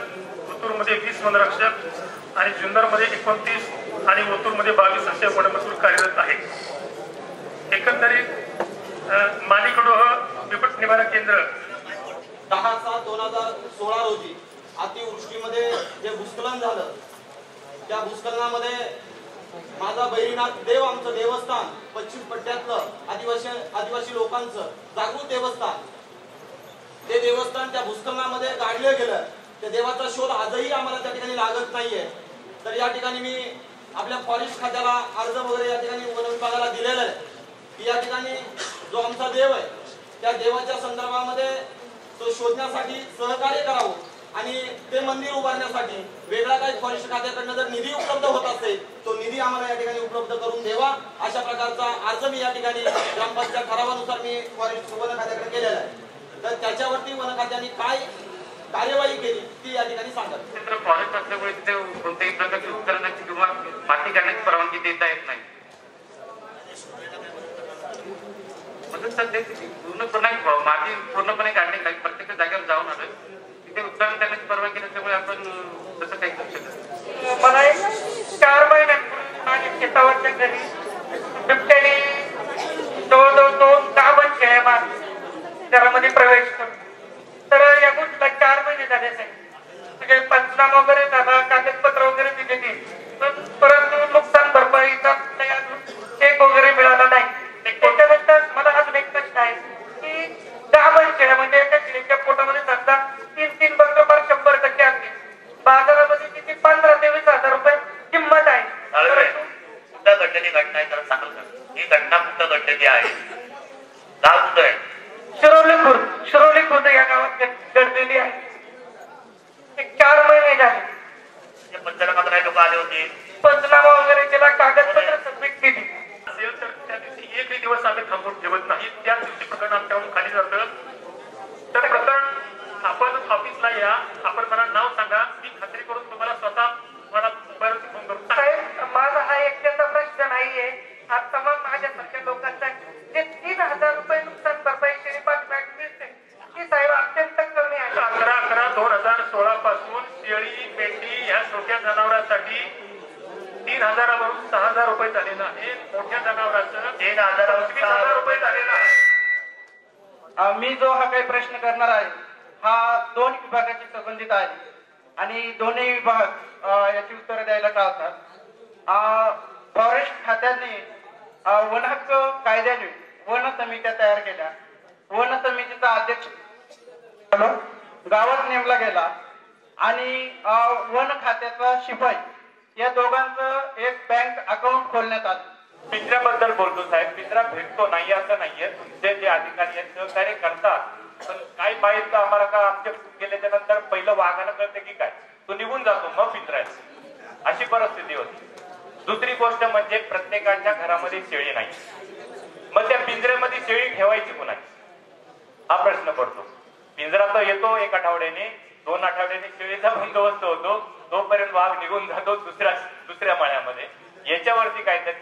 ओतूरमध्ये 20 वनरक्षक आणि जुन्नरमध्ये 29 आणि ओतूरमध्ये 22 असे वनमजूर कार्यरत आहेत. एकंदरीत माणिकडोह बिबट निवारण केंद्र 10/7/2016 रोजी अतिवृष्टीमध्ये जे भूस्खलन झालं त्या भूस्खलनामध्ये माझा बैरीनाथ देव आमचं देवस्थान पश्चिम पट्ट्यातलं आदिवासी लोकांचं जागृत देवस्थान, ते देवस्थान त्या भूस्खलनामध्ये गाडलं गेलं. त्या देवाचा शोध आजही आम्हाला त्या ठिकाणी लागत नाहीये. तर या ठिकाणी मी आपल्या फॉरेस्ट खात्याला अर्ज वगैरे या ठिकाणी वन विभागाला दिलेला आहे की या ठिकाणी जो आमचा देव आहे त्या देवाच्या संदर्भामध्ये तो शोधण्यासाठी सहकार्य करावं आणि ते मंदिर उभारण्यासाठी वेगळा काही फॉरेस्ट खात्याकडनं जर निधी उपलब्ध होत असेल तो निधी आम्हाला या ठिकाणी उपलब्ध करून द्यावा. अशा प्रकारचा अर्ज मी या ठिकाणी ग्रामपंचायत ठरावानुसार मी फॉरेस्ट वन खात्याकडे केलेला आहे. तर त्याच्यावरती वन खात्याने काय कार्यवाही केली ती या ठिकाणी सांगतात. फॉरेस्ट असल्यामुळे तिथे कोणत्याही प्रकारची उत्खननाची किंवा माती काढण्याची परवानगी देता येत नाही. माती पूर्णपणे काढणे नाही. प्रत्येक जागेवर जाऊन आलोय. तिथे उत्खनन करण्याची परवानगी नसल्यामुळे आपण तसं काही करू शकत. मला 4 महिन्यांपूर्वी माझ्या शेतावरच्या घरी बिबट्याने जवळजवळ 2 गाभण शेळ्या मारल्या घरामध्ये प्रवेश करून. तर या गोष्टीला 4 महिने झाले नाही. म्हणजे पंचनामा वगैरे झाला, कागदपत्र वगैरे दिलेली, परंतु नुकसान भरपाईचा चेक वगैरे मिळाला नाही. त्याच्यानंतर मला अजून एक प्रश्न आहे की गाभण शेळ्या म्हणजे एका शेळीच्या पोटामध्ये समजा 3 बकरं 100% असते. बाजारामध्ये तिची 15 ते 20,000 रुपये किंमत आहे. कुठं घडलेली घटना आहे तर सांगाल का? ही घटना कुठं घडलेली आहे? गाव कुठं आहे? शिरोली खुर्द या गावात घडलेली आहे. 4 महिने झाले. पंचनामात काही लोक आले होते. पंचनामा वगैरे केला, कागदपत्र सबमिट केली असेल तर त्या दिवशी एकही दिवस आम्ही थांबून ठेवत नाही. त्याच दिवशी प्रकरण आमच्याकडून खाली जातं. तर प्रकरण आपण ऑफिसला या, आपण मला नाव सांगा, मी खात्री करून तुम्हाला स्वतः मला मोबाईलवरती फोन करून साहेब. माझा हा एकट्याचा प्रश्न नाहीये. हा तमाम माझ्यासारख्या लोकांचा जे 3,000 रुपये नुकसान भरपाई शेळी पाठवण्यात मिळते ही साहेब अत्यंत कमी आहे. 11/11/2016 पासून शेळी, मेंढी ह्या छोट्या जनावरांसाठी 3,000 वरून 6,000 रुपये झालेलं आहे. मोठ्या जनावरांचं 3,000 रुपये झालेलं आहे. मी जो हा काही प्रश्न करणार आहे हा 2 विभागाशी संबंधित आहे आणि दोन्ही विभाग याची उत्तरं द्यायला टाळतात. फॉरेस्ट खात्याने वन हक्क कायद्याने वन समित्या तयार केल्या. वन समितीचा अध्यक्ष गावात नेमला गेला आणि वन खात्याचा शिपाई या दोघांचं एक बँक अकाउंट खोलण्यात आलं. पिंजऱ्याबद्दल बोलतो साहेब. पिंजरा भेटतो नाही असं नाहीये. तुमचे जे अधिकारी आहेत सहकार्य करतात, पण काही पाहिजे तर आम्हाला का आमच्या गेल्याच्या नंतर पहिलं वाघानं कळते की काय तो निघून जातो, मग पिंजरा अशी परिस्थिती होती. दुसरी गोष्ट म्हणजे प्रत्येकाच्या घरामध्ये शेळी नाही. मग त्या पिंजऱ्यामध्ये शेळी ठेवायची कोणाची हा प्रश्न पडतो. पिंजरा तर येतो 1 आठवड्याने, 2 आठवड्याने शेळीचा बंदोबस्त होतो, तोपर्यंत वाघ निघून जातो दुसऱ्या मळ्यामध्ये. याच्यावरती काहीतरी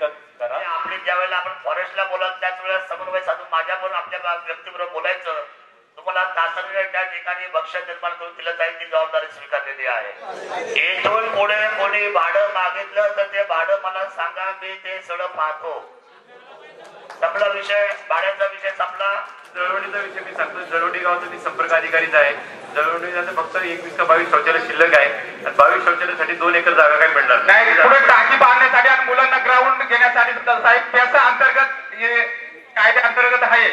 करा. आपली ज्या वेळेला आपण फॉरेस्टला बोलाल त्याच वेळेला समन्वय साधून माझ्याबरोबर आपल्या व्यक्तीबरोबर बोलायचं. तुम्हाला तातडीने त्या ठिकाणी भक्ष्य निर्माण करून दिलं जाईल, ती जबाबदारी स्वीकारलेली आहे. इथून पुढे कोणी भाडं मागितलं तर ते भाडं मला सांगा, मी ते सगळं पाहतो. संपला विषय, भाड्याचा विषय संपला. जळवणीचा विषय मी सांगतो. जळवणी गावाचा मी संपर्क अधिकारीच आहे. जळवणीला फक्त 21 का 22 शौचालय शिल्लक आहे आणि 22 शौचालयासाठी 2 एकर जागा काय मिळणार नाही. पुढे टाकी बांधण्यासाठी आणि मुलांना ग्राउंड घेण्यासाठी सुद्धा साहेब त्याचा अंतर्गत हे कायद्या अंतर्गत आहे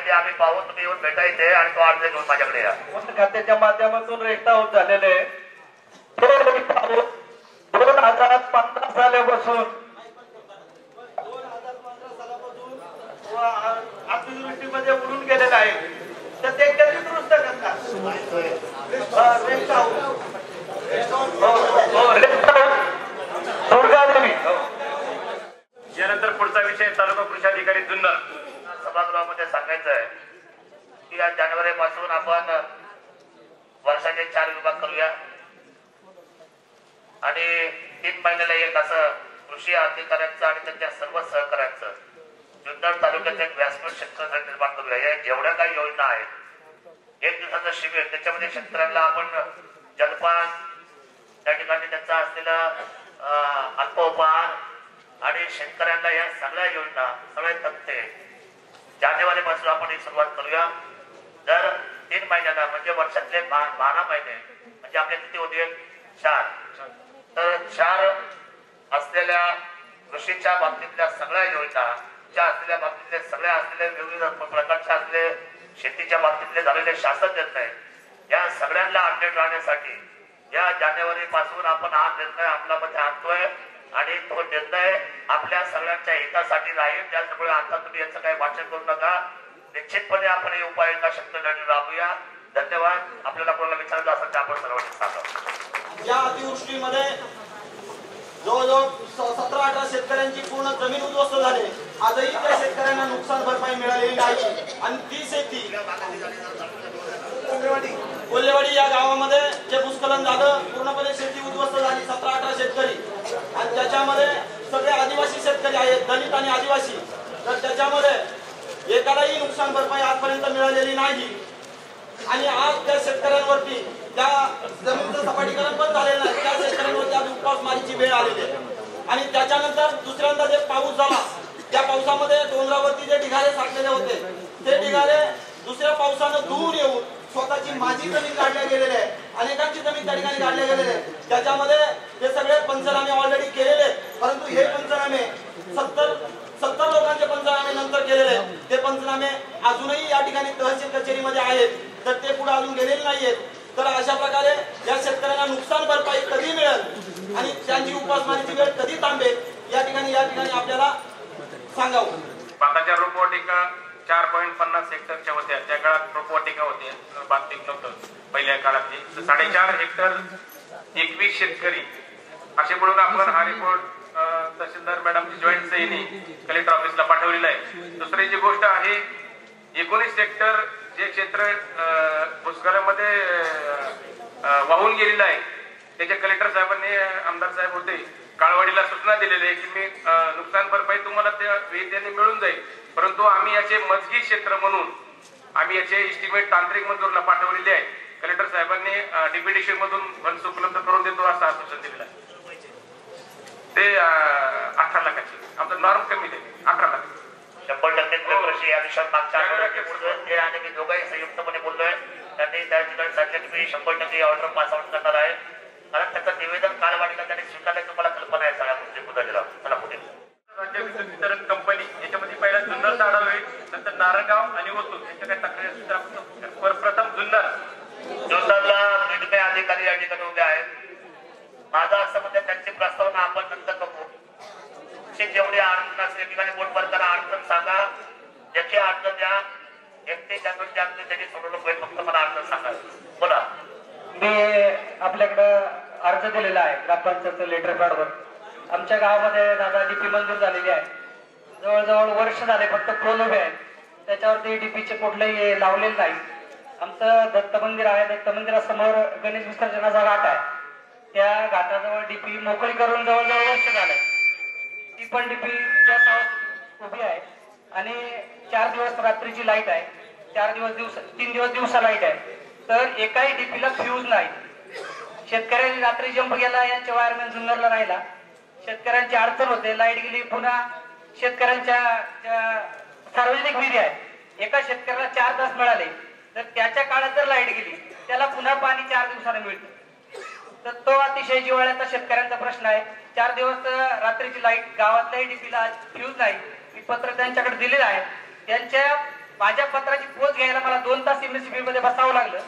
ते आम्ही पाहू. तुम्ही येऊन भेटायचे आणि तो अर्ज घेऊन माझ्याकडे या. खात्याच्या माध्यमातून रेटा होत झालेले 2015 सालापासून अतिवृष्टीमध्ये उडून गेलेला आहे. तर ते कधी दुरुस्त करतात? यानंतर पुढचा विषय तालुका कृषी अधिकारी जुन्नर. सभागृहामध्ये सांगायचं आहे की या जानेवारी पासून आपण वर्षाचे 4 विभाग करूया आणि 3 महिन्याला एक असं कृषी अधिकाऱ्यांचं आणि त्यांच्या सर्व सहकाऱ्यांचं जुन्नर तालुक्याचं एक व्यासपीठ शेतकऱ्यांसाठी निर्माण करूया. या जेवढ्या काही योजना आहेत, 1 दिवसाचं शिबिर, त्याच्यामध्ये शेतकऱ्यांना आपण जलपान, त्या ठिकाणी त्यांचा असलेला अल्पोपहार आणि शेतकऱ्यांना या सगळ्या योजना, सगळे तक्ते जानेवारी पासून आपण ही सुरुवात करूया. जर 3 महिन्याला म्हणजे वर्षातले 12 महिने म्हणजे आपले किती होतील? 4. तर 4 असलेल्या कृषीच्या बाबतीतल्या सगळ्या योजना, असलेल्या बाबतीतले सगळ्या असलेले विविध प्रकारच्या असले शेतीच्या बाबतीतले झालेले शासन निर्णय, या सगळ्यांना अपडेट राहण्यासाठी या जानेवारी पासून आपण हा निर्णय अंमलामध्ये आणतोय आणि तो निर्णय आपल्या सगळ्यांच्या हितासाठी राहील. त्यामुळे आता तुम्ही याचं काही वाचन करू नका. निश्चितपणे आपण ही उपाययोजना शेतकऱ्यांसाठी राबूया. धन्यवाद. आपल्याला कोणाला विचारायचं असेल तर आपण सर्वांनी सांगा. या अतिवृष्टीमध्ये जवळजवळ 17-18 शेतकऱ्यांची पूर्ण जमीन उद्ध्वस्त झाली. आजही त्या शेतकऱ्यांना नुकसान भरपाई मिळालेली नाही आणि ती शेती कोल्हेवाडी या गावामध्ये जे भूस्खलन झालं, पूर्णपणे शेती उद्ध्वस्त झाली. 17-18 शेतकरी आणि त्याच्यामध्ये सगळे आदिवासी शेतकरी आहेत, दलित आणि आदिवासी. तर त्याच्यामध्ये एकालाही नुकसान भरपाई आजपर्यंत मिळालेली नाही आणि आज त्या शेतकऱ्यांवरती त्या जमिनीचं सपाटीकरण पण झालेलं नाही. त्या शेतकऱ्यांवरती आज उपासमारीची वेळ आलेली आहे आणि त्याच्यानंतर दुसऱ्यांदा जे पाऊस झाला, त्या पावसामध्ये डोंगरावरती जे ढिगारे साठलेले होते, ते ढिगारे दुसऱ्या पावसानं दूर येऊन स्वतःची माझी जमीन काढल्या गेलेली आहे. अनेकांची जमीन त्या ठिकाणी काढल्या गेलेली आहे. त्याच्यामध्ये ते सगळे पंचनामे ऑलरेडी केलेले, परंतु हे पंचनामे 70 लोकांचे पंचनामे नंतर केलेले, ते पंचनामे अजूनही या ठिकाणी तहसील कचेरीमध्ये आहेत, तर ते पुढे अजून गेलेले नाहीयेत. तर अशा प्रकारे या शेतकऱ्यांना नुकसान भरपाई कधी मिळेल आणि त्यांची उपासमारीची वेळ कधी थांबेल या ठिकाणी आपल्याला सांगावं. भाताच्या रोपवाटिका 4.50 हेक्टरच्या होत्या. त्या काळात रोपवाटिका होते, बांधणीक नव्हतं पहिल्या काळातली. 4.5 हेक्टर 21 शेतकरी असे म्हणून आपण हा रिपोर्ट तहसीलदार मॅडमची जॉईंट सहीने कलेक्टर ऑफिसला पाठवलेला आहे. दुसरी जी गोष्ट आहे, 19 हेक्टर जे क्षेत्र भूस्खलनामध्ये वाहून गेलेलं आहे, त्याच्या कलेक्टर साहेबांनी, आमदार साहेब होते, काळवाडीला सूचना दिलेली आहे की मी नुकसान भरपाई तुम्हाला त्यांनी मिळून जाईल, परंतु आम्ही याचे मजगी क्षेत्र म्हणून आम्ही याचे एस्टिमेट तांत्रिक मंजूरला पाठवलेले आहे. कलेक्टर साहेबांनी डिप्युटेशन मधून फंड्स उपलब्ध करून देतो असं आश्वासन दिलेलं आहे. ते 18 लाखाची आमचं नॉर्म कमी आहे, 18 लाख. 100% कृषी या विषयात मागच्या आठवड्यात आणि मी दोघंही संयुक्तपणे बोललोय. त्यांनी त्या ठिकाणी सांगितलं की मी 100% ऑर्डर पास आउट करणार आहे, कारण त्याचं निवेदन कालवाडीला त्यांनी स्वीकारलं. तुम्हाला कल्पना आहे सगळ्या गोष्टी मुद्दा चला पुढे. राज्य विद्युत वितरण कंपनी याच्यामध्ये पहिला जुन्नर ताडावे, नंतर नारंगाव आणि ओतूर यांच्या काही तक्रारी. प्रथम जुन्नरला निर्णय अधिकारी या ठिकाणी उभे आहेत. माझं असं म्हणजे त्यांची प्रस्तावना आपण नंतर बघू. जेवढी अडचण असेल ठिकाणी बोट करताना अडचण सांगा, ज्याची अडचण द्या, व्यक्ती ज्यांची अडचण त्याची सोडवणूक होईल. फक्त मला अडचण सांगा. बोला. मी आपल्याकडं अर्ज दिलेला आहे ग्रामपंचायत लेटर पॅडवर. आमच्या गावामध्ये दादा डीपी मंजूर झालेली आहे. जवळजवळ वर्ष झाले, फक्त प्रोन उभे आहेत, त्याच्यावरती डीपीचे कुठलेही लावलेले नाही. आमचं दत्त मंदिर आहे, दत्त मंदिरासमोर गणेश विसर्जनाचा घाट आहे. त्या घाटाजवळ डीपी मोकळी करून जवळजवळ वर्ष झालंय. ती पण डीपी त्या उभी आहे आणि 4 दिवस रात्रीची लाईट आहे. तीन दिवस दिवसा लाईट आहे, तर एकाही डीपीला फ्यूज नाही. शेतकऱ्यांनी रात्री जंप गेला, यांच्या वायरमॅन जुन्नरला राहिला, शेतकऱ्यांची अडचण होते, लाईट गेली. पुन्हा शेतकऱ्यांच्या सार्वजनिक विहिरी आहे, एका शेतकऱ्याला 4 तास मिळाले, तर त्याच्या काळात जर लाईट गेली त्याला पुन्हा पाणी 4 दिवसाने मिळतं. तर तो अतिशय जिव्हाळ्याचा शेतकऱ्यांचा प्रश्न आहे. 4 दिवस रात्रीची लाईट, गावातल्याही डीपीला फ्यूज नाही. मी पत्र त्यांच्याकडे दिलेलं आहे. माझ्या पत्राची पोच घ्यायला मला 2 तास MSCB मध्ये बसावं लागलं,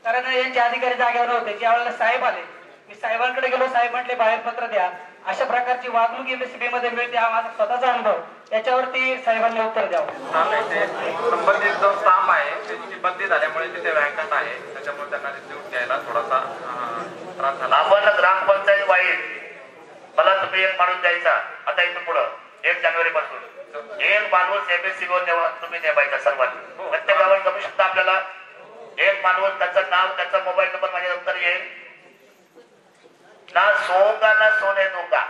कारण यांचे अधिकारी जागेवर नव्हते. ज्या वेळेला साहेब आले, मी साहेबांकडे गेलो, साहेब म्हटले बाहेर पत्र द्या, अशा प्रकारची वागणूक MSCB मध्ये मिळते, हा माझा स्वतःचा अनुभव. त्याच्यावरती साहेबांनी उत्तर द्यावं. संबंधित जो स्टाफ आहे त्याची बदली झाल्यामुळे तिथे वॅकंट आहे, त्याच्यामुळे त्यांना रिसिव्ह घ्यायला थोडासा त्रास झाला. आपण ग्रामपंचायत वाईट मला तुम्ही एक माणूस द्यायचा, आता इथून पुढं 1 जानेवारी पासून एक माणूस MSCB तुम्ही नेमायचा सर्वांनी. प्रत्येक गावात जमू शकता आपल्याला एक माणूस, त्याचं नाव, त्याचा मोबाईल नंबर माझ्या नंतर येईल. ना सोगा ना सोने दोगा.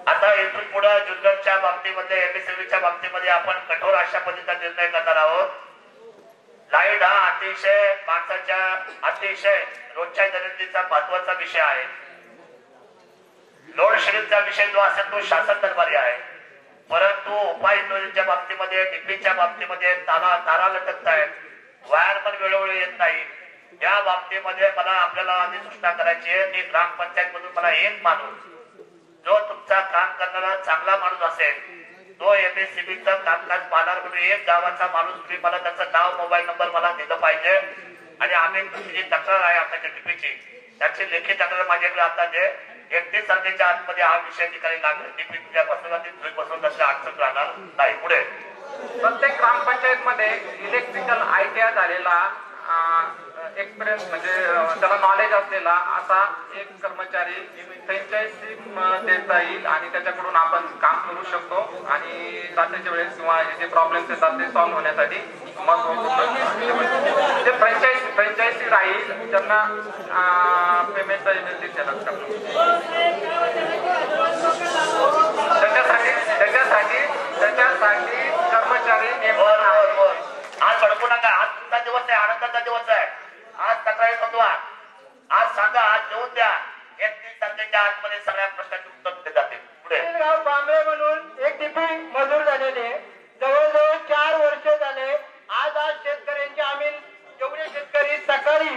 आता इथून पुढे जुन्नरच्या बाबतीमध्ये, MSCBच्या बाबतीमध्ये आपण कठोर अशा पद्धतीचा निर्णय करणार आहोत. लाईट हा अतिशय माणसाच्या, अतिशय रोजच्या दैनंदिनीचा महत्वाचा विषय आहे. लोड शेडिंगचा विषय जो असेल तो शासन दरबारी आहे, परंतु उपाययोजनेच्या बाबतीमध्ये, डीपीच्या बाबतीमध्ये तारा लटकतायत, वायर पण वेळोवेळी येत नाही. या बाबतीमध्ये मला आपल्याला आधी सूचना करायची आहे की ग्रामपंचायत मधून मला एक माणूस, जो तुमचा काम करणारा चांगला माणूस असेल, तो MSCBचं कामकाज पाहणार म्हणून एक गावाचा माणूस तुम्ही मला त्याचं नाव, मोबाईल नंबर मला दिलं पाहिजे. आणि आम्ही जी तक्रार आहे आपल्या डीपीची, त्याची लेखी तक्रार माझ्याकडे आता दे. 31 तारखेच्या आतमध्ये हा विषय ठिकाणी लागेल. डीपी तुझ्यापासून त्याच्या अडचण राहणार नाही. पुढे प्रत्येक ग्रामपंचायत मध्ये इलेक्ट्रिकल ITI झालेला एक्सपिरियन्स म्हणजे त्याला नॉलेज असलेला असा एक कर्मचारी फ्रँचायझी देता येईल आणि त्याच्याकडून आपण काम करू शकतो. आणि रात्रीच्या वेळेस किंवा जे प्रॉब्लेम्स येतात ते सॉल्व्ह होण्यासाठी जे फ्रँचायझी राहील त्यांना पेमेंटचा दिला जातो. त्याच्यासाठी कर्मचारी आज भडकू नका. आज तुमचा दिवस आहे, आनंदाचा दिवस आहे. आज तक्रारी नोंदवा, आज सांगा, आज देऊन द्या. 31 तारखेच्या आतमध्ये सगळ्या प्रश्नांची उत्तर दिले जातील. पुढे गाव बांबळे म्हणून एक डीपी मंजूर झालेले, जवळजवळ 4 वर्ष झाले. आज शेतकऱ्यांचे आम्ही एवढे शेतकरी सकाळी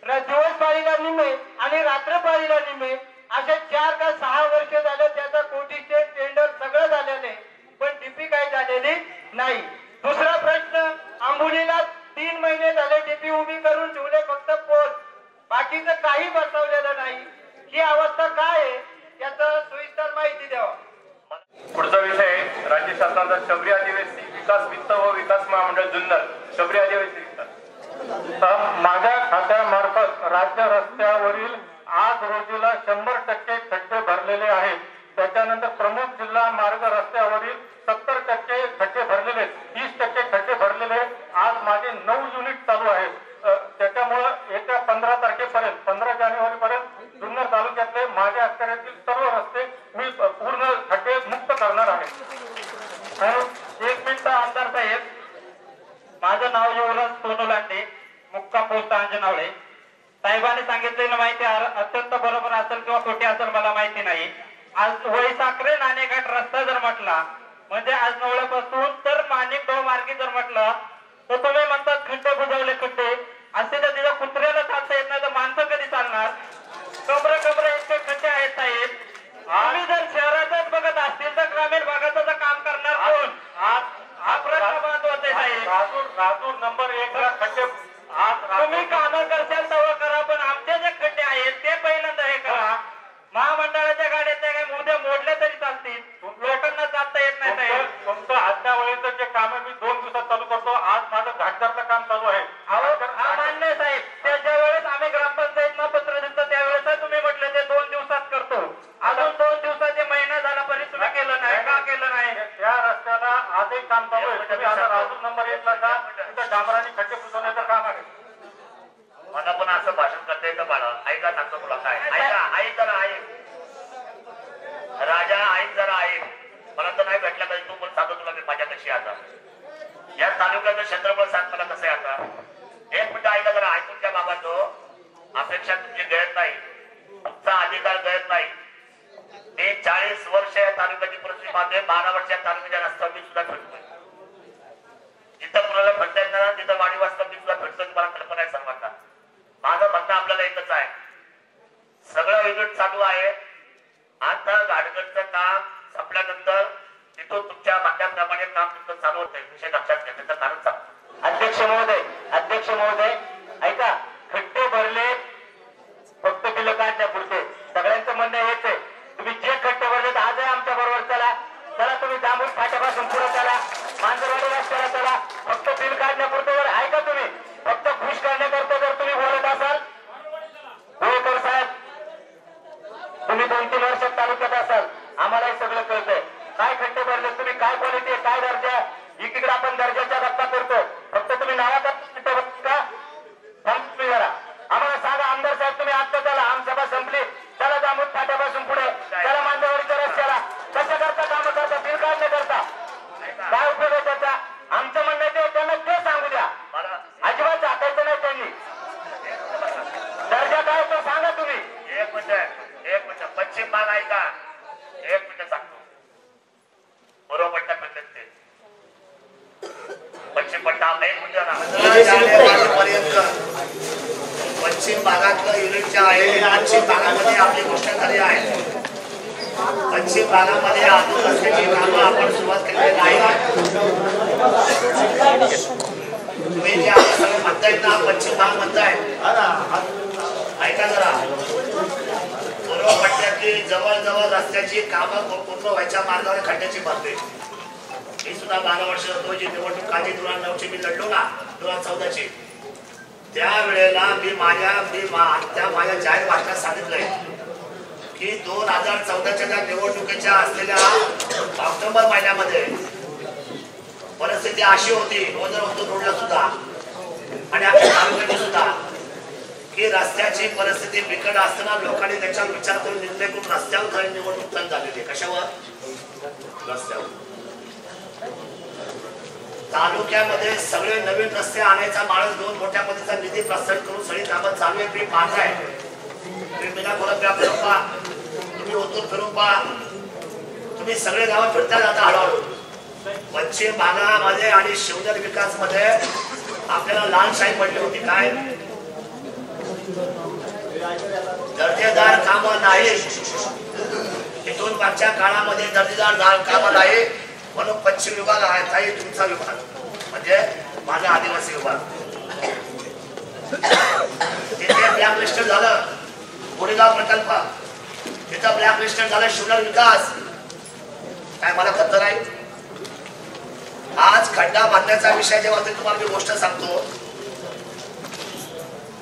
दिवस पाळीला निम्मे आणि रात्र पाळीला निम्मे असे 4 का 6 वर्ष झाले. त्याचा कोटीचे टेंडर सगळं झालेले, पण डीपी काही झालेली नाही. दुसरा प्रश्न, आंबोलीला 3 महिने झाले डीपी उभी करून ठेवले, फक्त पोस्ट, बाकीचं काही बसवलेलं नाही. ही अवस्था काय आहे याचं सविस्तर माहिती द्यावा. पुढचा विषय राज्य शासनाचा शबरी आदिवासी विकास वित्त व विकास महामंडळ जुन्नर शबरी आदिवासी माझ्या खात्यामार्फत राज्य रस्त्यावरील आज रोजीला 100% खड्डे भरलेले आहेत. त्याच्यानंतर प्रमुख जिल्हा मार्ग रस्त्यावरील 70% खड्डे भरलेले, 30% खड्डे भरलेले. आज माझे 9 युनिट चालू आहेत. त्याच्यामुळं येत्या 15 तारखेपर्यंत, 15 जानेवारी पर्यंत जुन्नर तालुक्यातले माझ्या अखत्यारीतील सर्व रस्ते मी पूर्ण खड्डे मुक्त करणार आहे. एक मिनिट आमदार साहेब, माझं नाव युवराज सोनोलांडे, मुक्का पोस्ट अंजनावळे. साहेबांनी सांगितलेलं माहिती अत्यंत बरोबर असेल किंवा खोटी असेल मला माहिती नाही. आज वैसाखरे नाणेघाट रस्ता जर म्हटला म्हणजे आज नवळ्यापासून तर माणिकगाव मार्गे जर म्हटलं तर तुम्ही म्हणतात खड्डे बुजवले खड्डे, असे तर तिथं कुत्र्याला चालता येत नाही तर माणसं कधी चालणार? कबर इतके खड्डे आहेत साहेब. आम्ही जर शहरातच बघत असतील तर ग्रामीण भागाचं काम करणार कोण? हा प्रश्न महत्वाचा आहे साहेब. राजूर नंबर 1 ला खड्डे तुम्ही कामं करशाल तेव्हा करा, पण आमचे जे खड्डे आहेत ते पहिल्यांदा हे करा. महामंडळाच्या गाड्याच्या काय उद्या मोडल्या तरी चालतील, लोकांना जाता येत नाही साहेब. तुमचं अद्यावळीचं जे काम आहे मी 2 दिवसात चालू करतो. आज माझं घाटदारचं काम चालू आहे. मान्य साहेब, त्याच्या वेळेस आम्ही ग्रामपंचायतनं पत्र दिलं त्यावेळेस तुम्ही म्हटले ते 2 दिवसात करतो. अजून 2 दिवसाचे महिना झाला तरी तुम्ही केलं नाही. का केलं नाही? या रस्त्याला आजही काम चालू आहे. तुम्ही आता राजूर नंबर 1 ला जा, तिथं डांबराने खड्डे बुजवण्याचं काम आहे. मला पण असं भाषण करता येतं बाळा. ऐका सांगतो तुला काय. ऐक जरा ऐक राजा, ऐक जरा ऐक. मला तर नाही भेटला कधी, तू पण सांगतो तुला मी माझ्या कशी आता. या तालुक्याचं क्षेत्रफळ सांग मला कसं आहे आता. एक मिनिट ऐका जरा, ऐकून घ्या बाबांनो. अपेक्षा तुमची गळत नाही, तुमचा अधिकार गळत नाही. मी 40 वर्ष या तालुक्याची परिस्थिती पाहतोय. 12 वर्ष या तालुक्याच्या रस्त्यावर मी सुद्धा फिरतोय. जिथं कुणाला फिरता येत ना तिथं वाडी वाजता मी सुद्धा फिरतोय. मला कल्पना आहे सर्वांना. माझं म्हणणं आपल्याला एकच आहे, सगळं युनिट चालू आहे. आता गाडगडचं काम संपल्यानंतर तिथून तुमच्या म्हणण्याप्रमाणे काम तुमचं चालू होतंय. विषय लक्षात घ्या, त्याचं कारण सांगतो. अध्यक्ष महोदय ऐका, खड्डे भरले फक्त बिल काढण्या पुरते. सगळ्यांचं म्हणणं हेच आहे, तुम्ही जे खड्डे भरले आज आहे आमच्या बरोबर चला. तुम्ही जांभूळ फाट्यापासून पुढे चला, मांजरवाडी रस्त्याला चला. फक्त बिल काढण्यापुरतं जर ऐका, तुम्ही फक्त खुश करण्याकरता जर तुम्ही बोलत असाल. गोळकर साहेब, तुम्ही 2-3 वर्षात तालुक्यात असाल, आम्हाला हे सगळं कळतंय. काय खड्डे भरले तुम्ही, काय क्वालिटी आहे, काय दर्जा. इकडे आपण दर्जाच्या गप्पा करतो, फक्त तुम्ही नावाचा खड्डे भरले का. तुम्ही जरा आम्हाला सांगा, आमदार साहेब तुम्ही आत्ता चला, आमसभा संपली, चला जांभूळ फाट्यापासून पुढे चला, मांजरवाडीच्या रस्त्याला. कसं करता काम करता, बिल काढणे करता, काय उपयोग आहे त्याचा. आमचं म्हणणं ते त्यांना ते सांगू द्या, अजिबात झाकायचं नाही त्यांनी. दर्जा काय तो सांगा तुम्ही. एक मिनिट पश्चिम भाग ऐका, एक मिनिट सांगतो. बरोबर पट्टा फिरले ते पश्चिम पट्टा एक पश्चिम भागातलं युनिटच्या आहे. पश्चिम भागामध्ये आपली गोष्ट झाली आहे. पश्चिम भागामध्ये अजून रस्त्याची कामं आपण सुरुवात केलेली नाही. तुम्ही जे आपण सगळं म्हणतायत ना, पश्चिम भाग म्हणताय, ऐका जरा. पूर्व पट्ट्यातली जवळजवळ रस्त्याची कामं पूर्ण व्हायच्या मार्गावर खड्ड्याची भरते. मी सुद्धा 12 वर्ष होतो, जी निवडणूक आधी 2009 मी लढलो ना, 2014 त्यावेळेला मी माझ्या जाहीर भाषणात सांगितलंय की 2014च्या त्या निवडणुकीच्या असलेल्या ऑक्टोबर महिन्यामध्ये परिस्थिती अशी होती, रोडला सुद्धा आणि आपल्या तालुक्याची सुद्धा, की रस्त्याची परिस्थिती बिकट असताना लोकांनी त्याच्यावर विचार करून निर्णय करून रस्त्यावर निवडणूक झालेली. कशावर? रस्त्यावर. तालुक्यामध्ये सगळे नवीन रस्ते आणायचा माणूस 2 मोठ्या पद्धतीचा निधी प्रस्थापित करून सगळी कामं चालू आहे. तुम्ही पाहताय, तुम्ही मीनाखोरात फिरून पहा, तुम्ही ओतूर फिरून पहा, तुम्ही सगळे गावं फिरता जाता हळूहळू. पश्चिम भागामध्ये आणि शिवजल विकास मध्ये आपल्याला लालशाही पडली होती. काय दर्जेदार कामं नाही. इथून मागच्या काळामध्ये दर्जेदार कामं नाही म्हणून पश्चिम विभाग आहे तुमचा विभाग, म्हणजे माझा आदिवासी विभाग. तिथे ब्लॅकलिस्ट झालं गोरेगाव प्रकल्प, तिथं ब्लॅकलिस्ट झालं शिवजल विकास. काय मला खतर आहे. आज खड्डा बांधण्याचा विषय जेव्हा तुम्हाला मी गोष्ट सांगतो,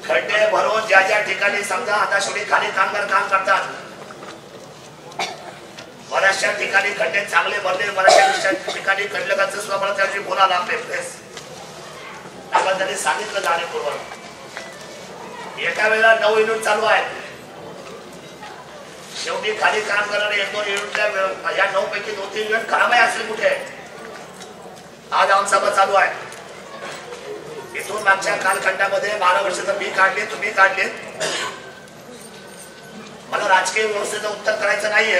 खड्डे भरून ज्या ज्या ठिकाणी समजा आता शेवटी खाली कामगार काम करतात, बऱ्याचशा ठिकाणी खड्डे चांगले भरले, बऱ्याचशा ठिकाणी खडलकांचं सुद्धा मला त्या दिवशी बोलायला प्रेस आपण त्यांनी सांगितलं जाणीवपूर्वक. एका वेळेला 9 युनिट चालू आहेत. शेवटी खाली काम करणारे 1-2 युनिटच्या या 9 पैकी 2-3 युनिट काम आहे असले कुठे. आज आमसभा चालू आहे. इथून मागच्या कालखंडामध्ये 12 वर्षाचं मी काढले, तुम्ही काढले. मला राजकीय व्यवस्थेचं उत्तर करायचं नाहीये.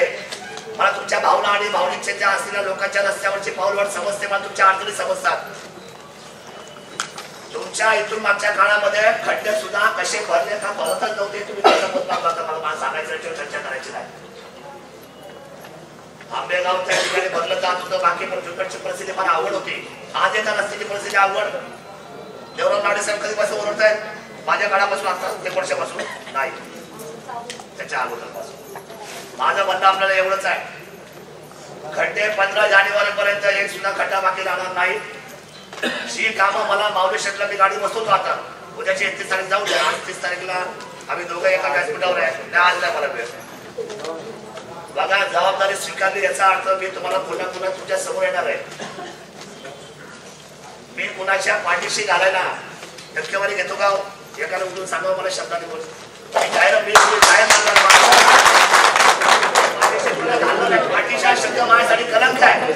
मला तुमच्या भावना आणि भावनिकतेच्या असलेल्या लोकांच्या रस्त्यावरची पाऊलवाट समजते, मला तुमच्या अडचणी समजतात. तुमच्या इथून मागच्या काळामध्ये खड्डे सुद्धा कसे भरले का भरतच नव्हते. तुम्ही त्याचा मुद्दा मला सांगायचं, चर्चा करायची नाही. आंबेगाव त्या ठिकाणी भरलं जात होतं, बाकी पण तिकडची परिस्थिती मला आवड होती. आज एका रस्त्याची परिस्थिती आवड. देवराव नाडे साहेब कधीपासून ओरडत आहेत? माझ्या काळापासून आता 1 वर्षापासून नाही, त्याच्या अगोदरपासून. माझं म्हणणं आपल्याला एवढंच आहे, खड्डे 15 जानेवारी पर्यंत एक सुद्धा खड्डा बाकी राहणार नाही. ही कामं मला माऊली शेटला मी गाडी बसवतो. आता उद्याची 31 तारीख जाऊ द्या. 38 तारीखला आम्ही दोघं एका व्यासपीठावर आहे. आज नाही मला वेळ. बघा, जबाबदारी स्वीकारली याचा अर्थ मी तुम्हाला पुन्हा पुन्हा तुमच्या समोर येणार आहे. मी कुणाच्या पाठीशी घालायला टक्केवारी घेतो का? एकाला उठून सांगावं मला शब्दाने बोल. पाठीशी हा शब्द माझ्यासाठी कलंक आहे.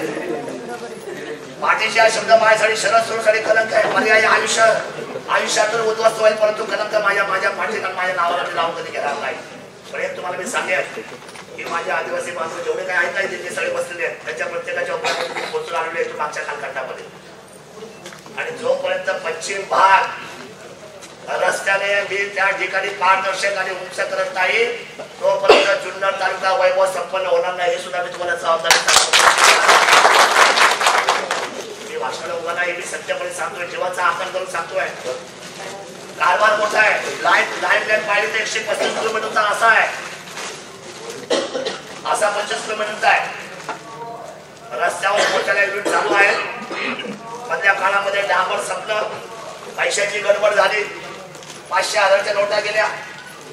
पाठीशी पाटीलचे हा शब्द माझ्यासाठी शरद सोडूसाठी कलंक आहे. पर्याय आयुष्यातून उद्ध्वस्त होईल, परंतु कलंक माझ्या पाटील आणि माझ्या नावाला मी लावून कधी घेणार नाही. पण एक तुम्हाला मी सांगेन की माझ्या आदिवासी बांधव जेवढे काही ऐकता येते ते सगळे बसलेले आहेत, त्याच्या प्रत्येकाच्या उपरामध्ये पोचून आलेले आहेत मागच्या कालखंडामध्ये. आणि जोपर्यंत पश्चिम भाग रस्त्याने मी त्या ठिकाणी पारदर्शक आणि उंच करत नाही, तोपर्यंत जुन्नर तालुका वैभव संपन्न होणार नाही. हे सुद्धा मी तुम्हाला जबाबदारी सांगतो. मी भाषणाला उभा नाही, मी सत्यपणे सांगतोय, जीवाचा आकार करून सांगतोय. कारभार मोठा आहे. लाईन पाहिली तर 135 किलोमीटरचा असा आहे, असा 25 किलोमीटरचा आहे. रस्त्यावर मोठ्याला युनिट चालू आहे. मधल्या काळामध्ये डांबर संपलं, पैशाची गडबड झाली, 500,000च्या नोटा गेल्या,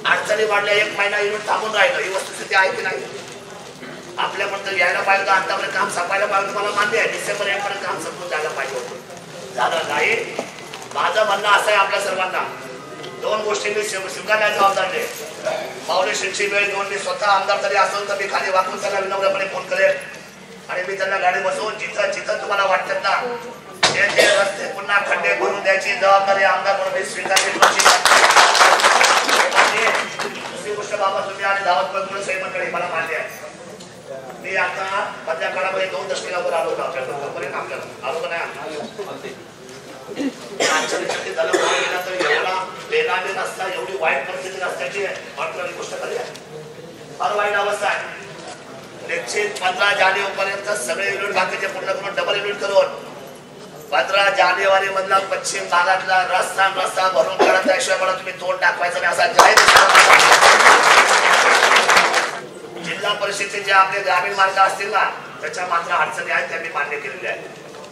अडचणी वाढल्या, 1 महिना युनिट थांबून राहिलं. ही वस्तुस्थिती आहे की नाही? आपल्यापर्यंत यायला पाहिजे होतं, आतापर्यंत काम संपायला पाहिजे होतं. मला मान्य आहे, डिसेंबर 1 पर्यंत काम संपून जायला पाहिजे होतं, झालं नाही. माझं म्हणणं असं आहे आपल्या सर्वांना, 2 गोष्टी मी स्वीकारण्याची जबाबदारी आहे. पावले शिक्षी वेळ घेऊन मी स्वतः आमदार जरी असेल तर मी खाली वाकून त्यांना विनम्रपणे फोन करेन आणि मी त्यांना गाडी बसवून जिथं तुम्हाला वाटतं ना ते रस्ते पुन्हा खड्डे भरून द्यायची जबाबदारी आमदार म्हणून मी स्वीकारली. दुसरी गोष्ट बाबा तुम्ही आणि दावत सैमकडे मला मान्य आहे. मी आता मधल्या काळामध्ये 2 दशकाला वर आलो होतो आपल्याला आलो का नाही. एवढी वाईट परिस्थिती नसल्याची गोष्ट खरी आहे, फार वाईट अवस्था आहे. निश्चित 15 जानेवारी पर्यंत सगळे युनिट बाकीचे पूर्ण करून डबल युनिट करून 15 जानेवारी मधला पश्चिम भागातला रस्ता भरून काढत त्याशिवाय मला तुम्ही तोंड टाकवायचं नाही असा जाहीर. जिल्हा परिषदेचे जे आपले ग्रामीण मार्ग असतील ना त्याच्या मात्र अडचणी आहेत, त्या मी मान्य केलेल्या आहेत.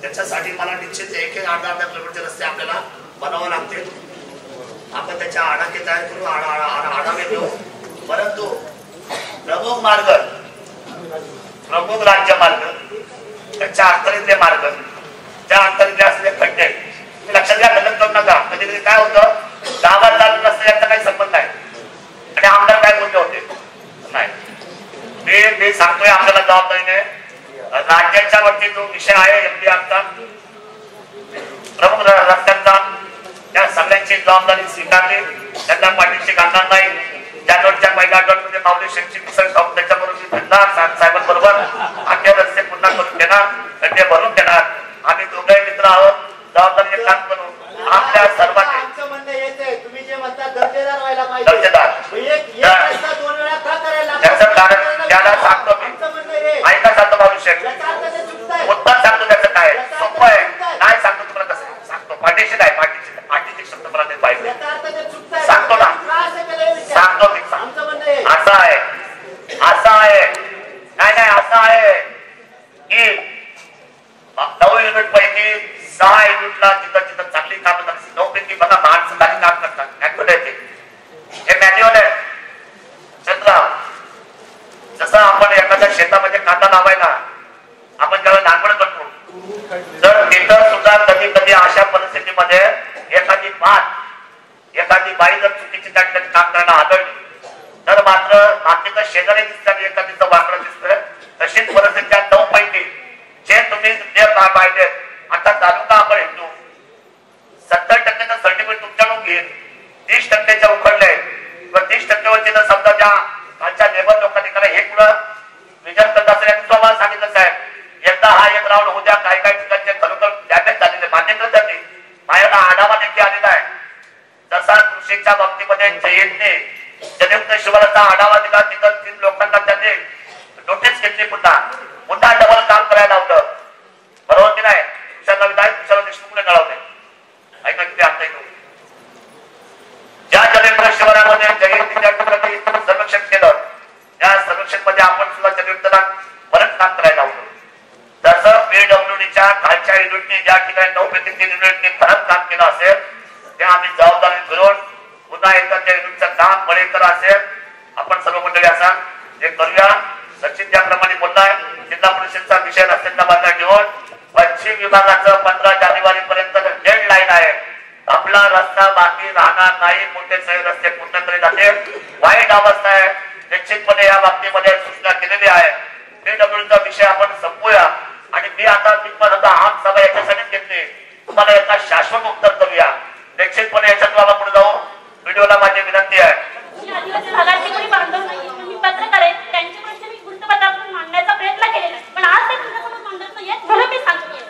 त्याच्यासाठी मला निश्चित 1-1 8-8 किलोमीटर रस्ते आपल्याला बनावे लागतील. आपण त्याच्या आडाखे तयार करू, आढावे घेऊ. परंतु प्रमुख राज्य मार्ग, त्याच्या अखत्यारीतले मार्ग, त्या अखत्यारीतले असलेले खड्डे लक्षात घ्या. गलत करू नका. कधी कधी काय होतं, गावात चालू रस्ते यांचा काही संबंध नाही आणि आमदार काय बोलले होते नाही. मी सांगतोय आपल्याला जबाबदारीने राज्याच्या वरती जो विषय आहे एमपी आमचा प्रमुख रस्त्यांचा, त्या सगळ्यांची जबाबदारी स्वीकारली. त्यांना पाठीशी घालणार नाही. जानेवारीच्या पहिल्या आठवड्यामध्ये माऊली शेठची मिसळ खाऊन त्याच्याबरोबर साहेबांबरोबर आखे रस्ते पुन्हा करून देणार, खड्डे भरून देणार. आम्ही दोघे मित्र आहोत, जबाबदारीने काम करू. आपल्या सर्वांनी आमचं म्हणणं येत आहे, तुम्ही जे म्हणता दर्जेदार व्हायला पाहिजे, दर्जेदार दोन वेळा का करायला त्याचं कारण त्याला सांगतो मी. ऐका सांगतो माऊली शेठ, उत्तर सांगतो त्याचं काय सोपं आहे. काय सांगतो तुम्हाला, कसं सांगतो, पाठीशी नाही, पाठीची शब्द मला ते पाहिजे सांगतो ना, सांगतो मी. असं आहे नाही असं आहे की 9 युनिट पैकी 6 युनिटला जिथं चांगली कामं झाली, 9 पैकी बघा माणसं काही काम करतात. हे मॅन्युअल आहे. जसं आपण एखाद्या शेतामध्ये कांदा लावायला आपण त्याला लागवड करतो, जर तिथं सुद्धा कधी अशा परिस्थितीमध्ये एखादी बाई जर चुकीची त्या ठिकाणी काम करायला आढळली तर मात्र बाकीचं शेजारी दिसतात, एखादीचं वाकडं दिसतंय. तशीच परिस्थिती 9 पैकी जे तुम्ही पाहिजे. आता तालुका आपण हिंदू 70% सर्टिफिकेट तुमच्याकडून घेईल, 30% उखडले किंवा 30% जर समजा ज्या खालच्या लेबर लोकांनी करा हे कुठं विचार करत असेल यांनी तुम्हाला सांगितलं साहेब, एकदा हा एक राऊंड उद्या काही ठिकाणचे खरोखर डॅमेज झालेले मान्य करत जाते. माझ्याला आढावा देखील आलेला आहे. जसा कृषीच्या बाबतीमध्ये जयंतने जलयुक्त शिवाराचा आढावा दिला, तिथं 3 लोकांना त्यांनी नोटीस घेतली, पुन्हा डबल काम करायला लावलं. बरोबर की नाही? तुषार विधायक तुषार देशमुखने कळवले. ऐका किती आता ज्या जलयुक्त शिवारामध्ये जयंतीच्या ठिकाणी सर्वेक्षण केलं, त्या सर्वेक्षण मध्ये आपण सुद्धा जलयुक्तला परत काम करायला लावलं. जसं पीडब्ल्यूडीच्या खालच्या युनिटने ज्या ठिकाणी 9 पैकी 3 युनिटने परत काम केलं असेल, ते आम्ही जबाबदारी घेऊन पुन्हा एकदा त्या युनिटचं काम बळीकर असेल आपण सर्व मंडळी असाल हे करूया. सचिन त्याप्रमाणे बोललाय, जिल्हा परिषदचा विषय रस्त्यांचा बांधा घेऊन पश्चिम विभागाचं 15 जानेवारी पर्यंत डेडलाईन आहे. आपला रस्ता बाकी राहणार नाही, मोठे सगळे रस्ते पूर्ण केले जातील. वाईट अवस्था आहे, निश्चितपणे या बाबतीमध्ये सूचना केलेली आहे. पीडब्ल्यूडीचा विषय आपण संपवूया. आणि मी आता आम सभा याच्यासाठी पद्धतीने तुम्हाला याचा शाश्वत उत्तर करूया. निश्चितपणे याच्यात मला पुढे जाऊ. व्हिडिओला माझी विनंती आहे. आदिवासी भागाचे कोणी बांधव नाही, मी पत्रकार आहे, त्यांचे प्रश्न मी वृत्तपत्रातून मांडण्याचा प्रयत्न केलेला आहे, पण आज ते तुमच्याकडून मांडत नाहीये म्हणून मी सांगते.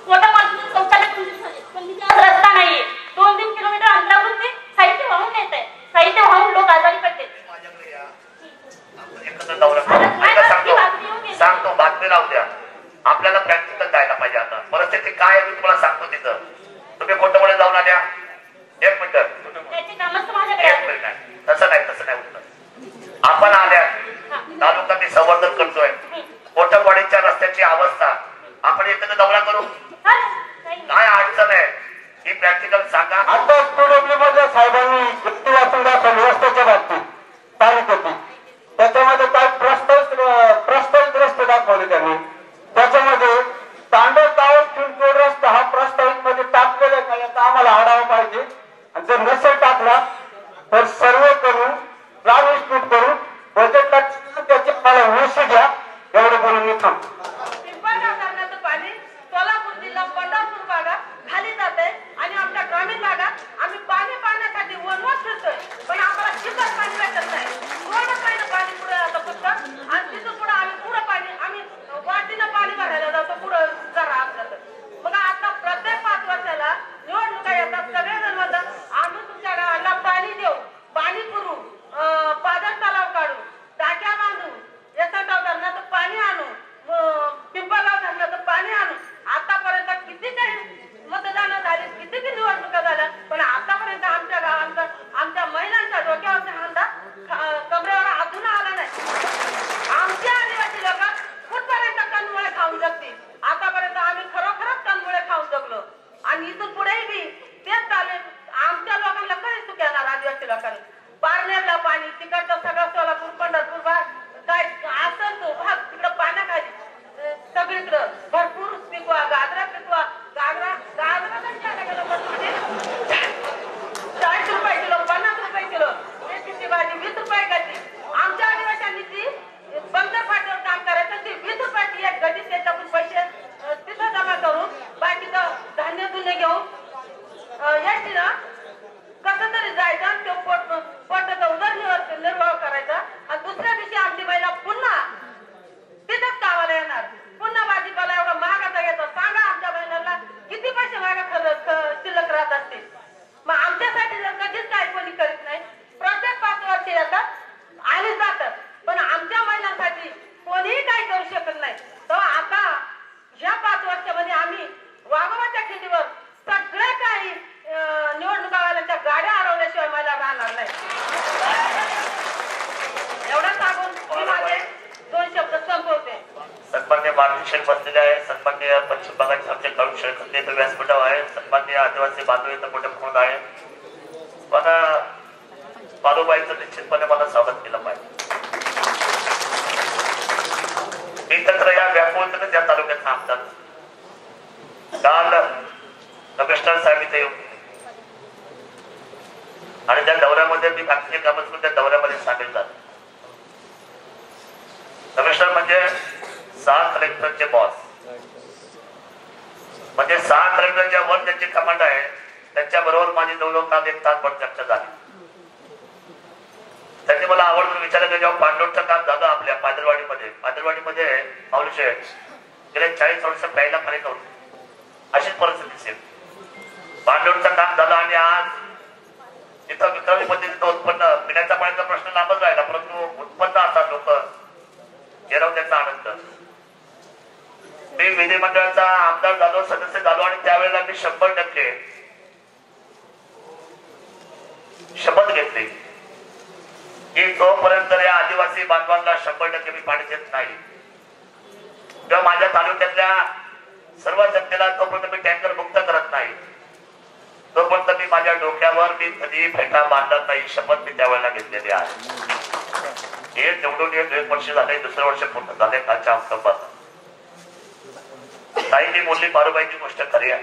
मोठा माणूस शौचालय पण तिथे आज रस्ता नाहीये. 2-3 किलोमीटर अंतरावरून ते साहित्य वाहून येत आहे. साहित्य वाहून लोक आजारी पडते. सांगतो बातमी लावू द्या. आपल्याला प्रॅक्टिकल जायला पाहिजे. आता परिस्थिती काय आहे मी तुम्हाला सांगतो. तिथं तुम्ही कोटमध्ये जाऊन आल्या. 1 मिनिट तसं नाही उत्तर. आपण आल्या तालुका मी संवर्धन करतोय. कोटवाडीच्या रस्त्याची अवस्था आपण एकत्र दौरा करू. काय अडचण आहे ही प्रॅक्टिकल सांगा. आता मध्ये साहेबांनी युक्ती वाचून दाखवली रस्त्याच्या बाबतीत तालुक्यातील. त्याच्यामध्ये काय प्रस्तावित रस्ते दाखवले त्यांनी. त्याच्यामध्ये तांडव तावड किंडकोड रस्ता हा प्रस्तावित मध्ये टाकलेला आहे का याचा आम्हाला आढावा पाहिजे. आणि जर नसेल टाकला तर सर्वे करून प्लॅन एस्टिमेट करून बजेटला त्याची मला वस्तू द्या. एवढं बोलून मी थांबतो. पाणी सोलापूर जिल्हा पंढरपूर भागात खाली जाते आणि आमच्या ग्रामीण भागात आम्ही पाणी पाण्यासाठी वनवास फिरतोय, पण आम्हाला शिल्लक पाणी भेटत नाही. थोडं पाणी पुढे जातं फक्त आणि तिथून पुढे आम्ही पुढं पाणी आम्ही वाटीनं पाणी भरायला जातो पुढं जरा आपल्याला. मग आता प्रत्येक 5 वर्षाला निवडणुका येतात. सगळेजण म्हणतात आम्ही तुमच्या गावाला पाणी देऊ, पाणी पुरू, पादर तलाव काढू, टाक्या बांधू, एसटाव धरणाचं पाणी आणू, पिंपळगाव धरणाचं पाणी आणू. आतापर्यंत किती काही मतदान झाली, किती निवडणुका झाल्या, पण आतापर्यंत आमच्या गावांचा आमच्या महिलांच्या डोक्यावरचा हांडा कमरेवर अजून आला नाही. आमच्या आदिवासी लोक कुठपर्यंत कणमुळे खाऊन जगतील. आतापर्यंत आम्ही खरोखरच कणमुळे खाऊन जगलो आणि इथून पुढेही बी तेच चालेल. आमच्या लोकांना कधी सुख येणार आदिवासी लोकांना. पारनेरला पाणी, तिकडचं सगळं सोलापूर पंढरपूर भाग काय असं तो भाग तिकडं पाण्याखाली सगळीकडं भरपूर पिकवा, गाजरा पिकवा. गाजरा 40 रुपये किलो, 50 रुपये किलो. मेथीची भाजी 20 रुपये गड्डी. आमच्या आदिवासींनी ती बंदर फाट्यावर काम करायचं. ती 20 रुपयाची एक गड्डी, त्याच्यातून पैसे तिथं जमा करून बाकीचं धान्य धुन्य घेऊन यायची ना कसं तरी जायचं आणि तो पोटाचा उदरनिर्वाह करायचा. आणि दुसऱ्या दिवशी आमची महिला पुन्हा तिथंच कामाला येणार. पुन्हा भाजीपाला एवढा महागाचा घेतो. सांगा आमच्या महिलांना किती पैसे मागा शिल्लक राहत असतील. मग आमच्यासाठी जर कधीच काही कोणी करीत नाही. प्रत्येक 5 वर्ष येतात आणि जातात, पण आमच्या महिलांसाठी कोणीही काही करू शकत नाही. तर आता ह्या 5 वर्षामध्ये आम्ही वाघोबाच्या खिंडीवर सगळ्या काही निवडणुकावाल्यांच्या गाड्या अडवल्याशिवाय मला राहणार नाही. एवढं सांगून मी माझे 2 शब्द संपवते. सन्मान्य मार्गदर्शक बसलेले आहे. सन्मान्य पश्चिम बंगालचे आमचे काळू शेळकते इथं व्यासपीठावर आहे. सन्मान्य आदिवासी बांधव इथं मोठे प्रमाणात आहे. पण बालूबाईचं निश्चितपणे मला स्वागत केलं पाहिजे. मी तर या व्याकुळतेने या तालुक्यात थांबतात. काल कमिशनर साहेब इथे येऊन आणि त्या दौऱ्यामध्ये मी बाकीचे कामच करून त्या दौऱ्यामध्ये सामील झाले. कमिशनर म्हणजे 6 कलेक्टरचे बॉस, म्हणजे 6 कलेक्टरच्या वर त्यांची कमांड आहे. त्यांच्या बरोबर माझी जवळजवळ 1 तासभर चर्चा झाली. त्यांनी मला आवडून विचारलं जेव्हा पांडवचं काम झालं आपल्या पादरवाडीमध्ये माऊलीशेठ गेले 40 वर्ष प्यायला पाणी नव्हतं. अशीच परिस्थिती असेल. पांडवचं काम झालं आणि आज तिथं विक्रमी पद्धतीचं उत्पन्न, पिण्याच्या पाण्याचा प्रश्न लांबच राहिला, परंतु उत्पन्न आता लोक गिरवण्याचा आनंद. मी विधिमंडळाचा आमदार झालो, सदस्य झालो आणि त्यावेळेला मी 100% शपथ घेतली की जोपर्यंत या आदिवासी बांधवांना 100% मी पाणी देत नाही किंवा माझ्या तालुक्यातल्या सर्व जनतेला तोपर्यंत मी टँकर मुक्त करत नाही, तोपर्यंत मी माझ्या डोक्यावर मी कधी फेटा बांधत नाही. शपथ मी त्यावेळेला घेतलेली आहे. हे निवडून 1 वर्ष झाले, 2रं वर्ष पूर्ण झाले. कालच्या अंकात ताईंनी बोलली बारूबाईची गोष्ट खरी आहे.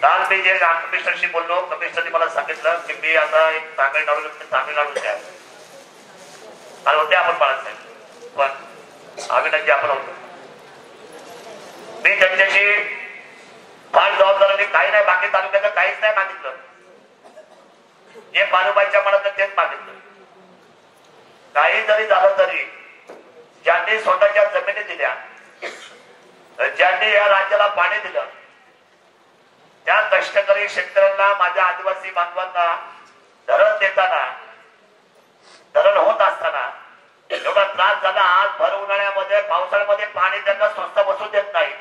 काल मी जे कमिशनरशी बोललो, कमिशनरने मला सांगितलं की मी आता एक तामिळनाडूचे आहे. काल होते आपण बाळासाहेब, पण अभिनंदनजी आपण होतो. मी त्यांच्याशी फार जबाबदारीने काही नाही, बाकी तालुक्याचं काहीच नाही मागितलं. जे पालुबाईच्या मनात तेच मागितलं. काही जरी झालं तरी ज्यांनी स्वतःच्या जमिनी दिल्या, ज्यांनी या राज्याला पाणी दिलं, त्या कष्टकरी शेतकऱ्यांना, माझ्या आदिवासी बांधवांना धरण देताना, धरण होत असताना एवढा त्रास झाला. आज भर उन्हाळ्यामध्ये पावसाळ्यामध्ये पाणी त्यांना स्वस्त बसू देत नाही.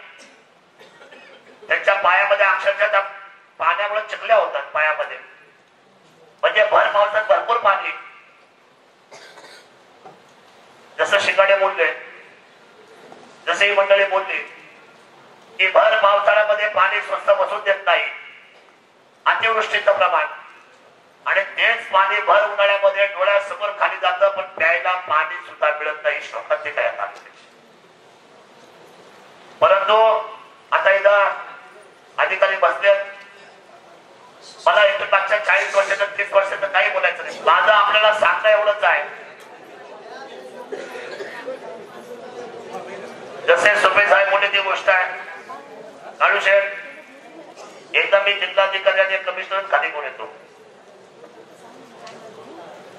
त्यांच्या पायामध्ये अक्षरशः पाण्यामुळे चिखल्या होतात पायामध्ये. म्हणजे भर पावसात भरपूर पाणी. जसं शिंगाडे बोलले, जसे ही मंडळी बोलली की भर पावसाळ्यामध्ये पाणी स्वस्त बसू देत नाही, अतिवृष्टीचं प्रमाण, आणि तेच पाणी भर उन्हाळ्यामध्ये डोळ्यासमोर खाली जातं, पण प्यायला पाणी सुद्धा मिळत नाही. शोकांती काय आता. परंतु आता इथं अधिकारी बसले, मला इथून मागच्या 40 वर्षाचं 30 वर्षाचं काही बोलायचं नाही. माझं आपल्याला सांगणं एवढंच आहे, जसे सुपे साहेब मोठी ती गोष्ट आहे. काळू शेठ, एकदा मी जिल्हाधिकारी आणि कमिशनर खाली घेऊन येतो,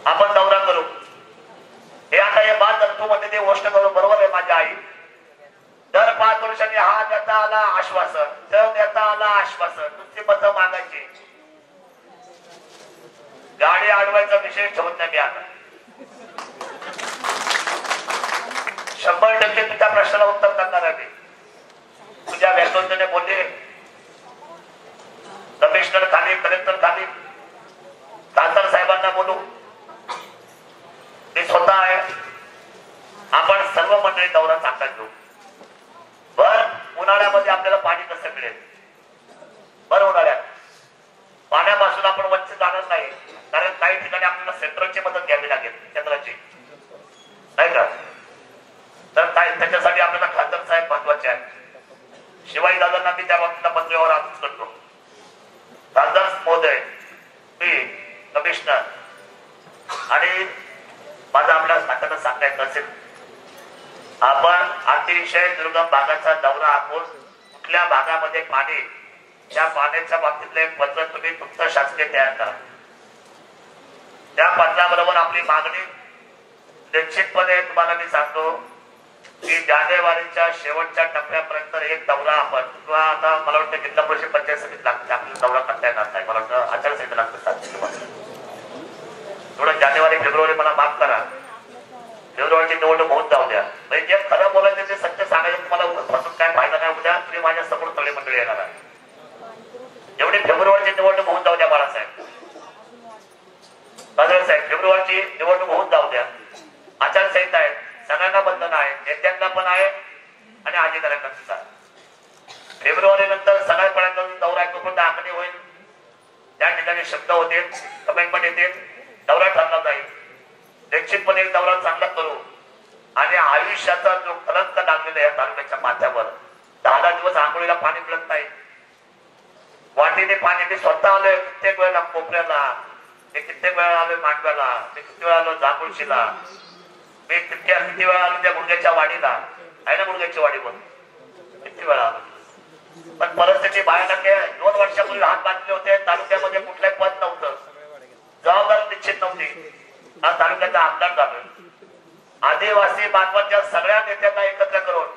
आपण दौरा करू. हे आता हे बात तू मध्ये ते गोष्ट करू. बरोबर आहे माझी आई. दर 5 वर्षांनी हा देता आला आश्वासन, तर देता आला आश्वासन, नुसती मतं मागायची. गाडी अडवायचा विषय ठेवत नाही मी आता. 100% तुझ्या प्रश्नाला उत्तर करणार आहे मी. तुझ्या व्यक्तीने बोलले, कमिशनर खाली, कलेक्टर खाली, खासदार साहेबांना बोलू, मी स्वतः आहे. आपण सर्व मंडळी दौरा चांगला घेऊ. भर उन्हाळ्यामध्ये आपल्याला पाणी कसं मिळेल? भर उन्हाळ्यात पाण्यापासून आपण वंचित जाणार नाही, कारण काही ठिकाणी आपल्याला सेंट्रलची मदत घ्यावी लागेल, केंद्राची, नाही का? तर त्याच्यासाठी आपल्याला खासदार साहेब महत्वाचे आहेत. शिवाई दादांना मी त्या बाबतीला पत्रिकेवर आदेश करतो. खासदार महोदय, मी कमिशनर, आणि माझं आपल्या हाताला सांगायचं असेल, आपण अतिशय दुर्गम भागाचा दौरा आखून कुठल्या भागामध्ये पाणी, त्या पाण्याच्या बाबतीतलं एक पत्र तुम्ही तुमचं शासकीय तयार करा. त्या पत्राबरोबर आपली मागणी निश्चितपणे तुम्हाला मी सांगतो की जानेवारीच्या शेवटच्या टप्प्यापर्यंत एक दौरा आपण, किंवा आता मला वाटतं जिल्हा परिषद पंचायत समिती लागते, आपल्याला दौरा करता येणार नाही. मला वाटतं आचारसंहिता लागतं. थोडं जानेवारी फेब्रुवारी मला माफ करा, फेब्रुवारीची निवडणूक होऊन जाऊ द्या. म्हणजे जे खरं बोलायचं ते सत्य सांगायचं, तुम्हाला फसून काय फायदा नाही. उद्या तुम्ही माझ्या समोर सगळे मंडळी येणार आहे. एवढी फेब्रुवारीची निवडणूक होऊन जाऊ द्या बाळासाहेब, साहेब, फेब्रुवारीची निवडणूक होऊन जाऊ द्या. आचारसंहिता आहे, सगळ्यांना बंधन आहे, नेत्यांना पण आहे आणि अधिकाऱ्यांना सुद्धा. फेब्रुवारी नंतर सगळ्या पळ्यांकडून दौरा तोपर्यंत आखणी होईल, त्या ठिकाणी शब्द होतील, कमेंटमेंट येतील, दौरा ठरला जाईल. निश्चितपणे दौरा चांगला करू. आणि आयुष्याचा जो कलंक लागलेला या तालुक्याच्या माथ्यावर, 10 दिवस आंघोळीला पाणी मिळत नाही, वाटीने पाणी. मी स्वतः आलोय कित्येक वेळेला कोपऱ्याला, मी कित्येक वेळा आलोय मांडव्याला, मी किती वेळा आलो जांभूळशीला, मी किती वेळा आलो त्या गुडघ्याच्या वाडीला, आहे ना गुडघ्याची वाडी पण, किती वेळा आलो. पण परिस्थिती भयानक आहे. 2 वर्षापूर्वी हात बांधले होते, तालुक्यामध्ये कुठलंही पद नव्हतं, जबाबदारी निश्चित नव्हती. हा तालुक्याचा आमदार झालोय. आदिवासी बांधवांच्या सगळ्या नेत्यांना एकत्र करून,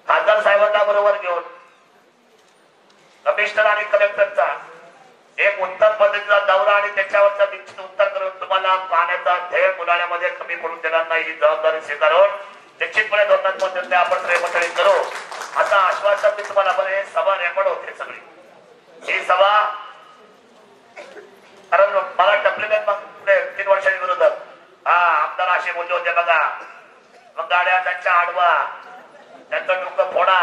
खासदार साहेबांना बरोबर घेऊन, कमिशनर आणि कलेक्टरचा एक उत्तर पद्धतीचा दौरा आणि त्याच्यावरचा निश्चित उत्तर करून तुम्हाला पाण्याचा ध्येय उन्हाळ्यामध्ये कमी पडून देणार नाही, ही जबाबदारी स्वीकारून निश्चितपणे धोरणात्मक आपण श्रेमंडळी करू असं आश्वासन मी तुम्हाला. बरे सभा रेकॉर्ड होते सगळी ही सभा, कारण मला टपलेले मग 3 वर्षांच्या विरोधात हा आमदार असे बोलले होते बघा, मग गाड्या त्यांच्या आडवा, त्यांचं डोकं फोडा,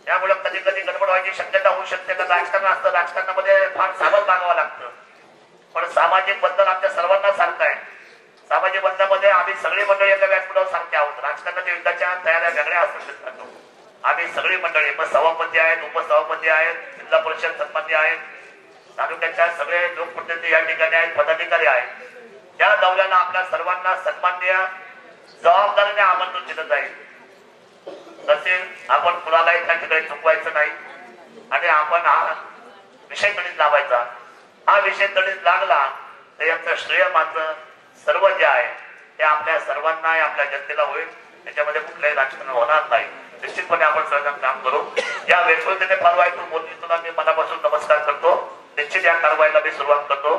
त्यामुळे कधी कधी गडबड व्हायची शक्यता होऊ शकते. का राजकारण असतं, राजकारणामध्ये फार सावध मागावं लागतं. पण सामाजिक बंधन आमच्या सर्वांना सारखं आहे. सामाजिक बंधनामध्ये आम्ही सगळी मंडळी एका व्यासपीठावर सारखे आहोत. राजकारणाच्या युद्धाच्या तयाऱ्या वेगळ्या असू शकतात. आम्ही सगळी मंडळी, मग सभापती आहेत, उपसभापती आहेत, जिल्हा परिषद सन्मान्य आहेत, तालुक्याच्या सगळे लोकप्रतिनिधी या ठिकाणी आहेत, पदाधिकारी आहेत. त्या दौऱ्याला आपल्या सर्वांना सन्मान्य जबाबदारीने आमंत्रण दिलं जाईल. तसेच आपण कुणालाही त्या ठिकाणी चुकवायचं नाही. आपण हा विषय तडीत लावायचा. हा विषय तडीत लागला तर याचं श्रेय मात्र सर्व जे आहे ते आपल्या सर्वांना आपल्या जनतेला होईल. त्याच्यामध्ये कुठल्याही राजकारण होणार नाही. निश्चितपणे आपण सगळं काम करू. या वेळोवेळीने कारवाईतून मोदी तुला मी मनापासून नमस्कार करतो. निश्चित या कारवाईला मी सुरुवात करतो.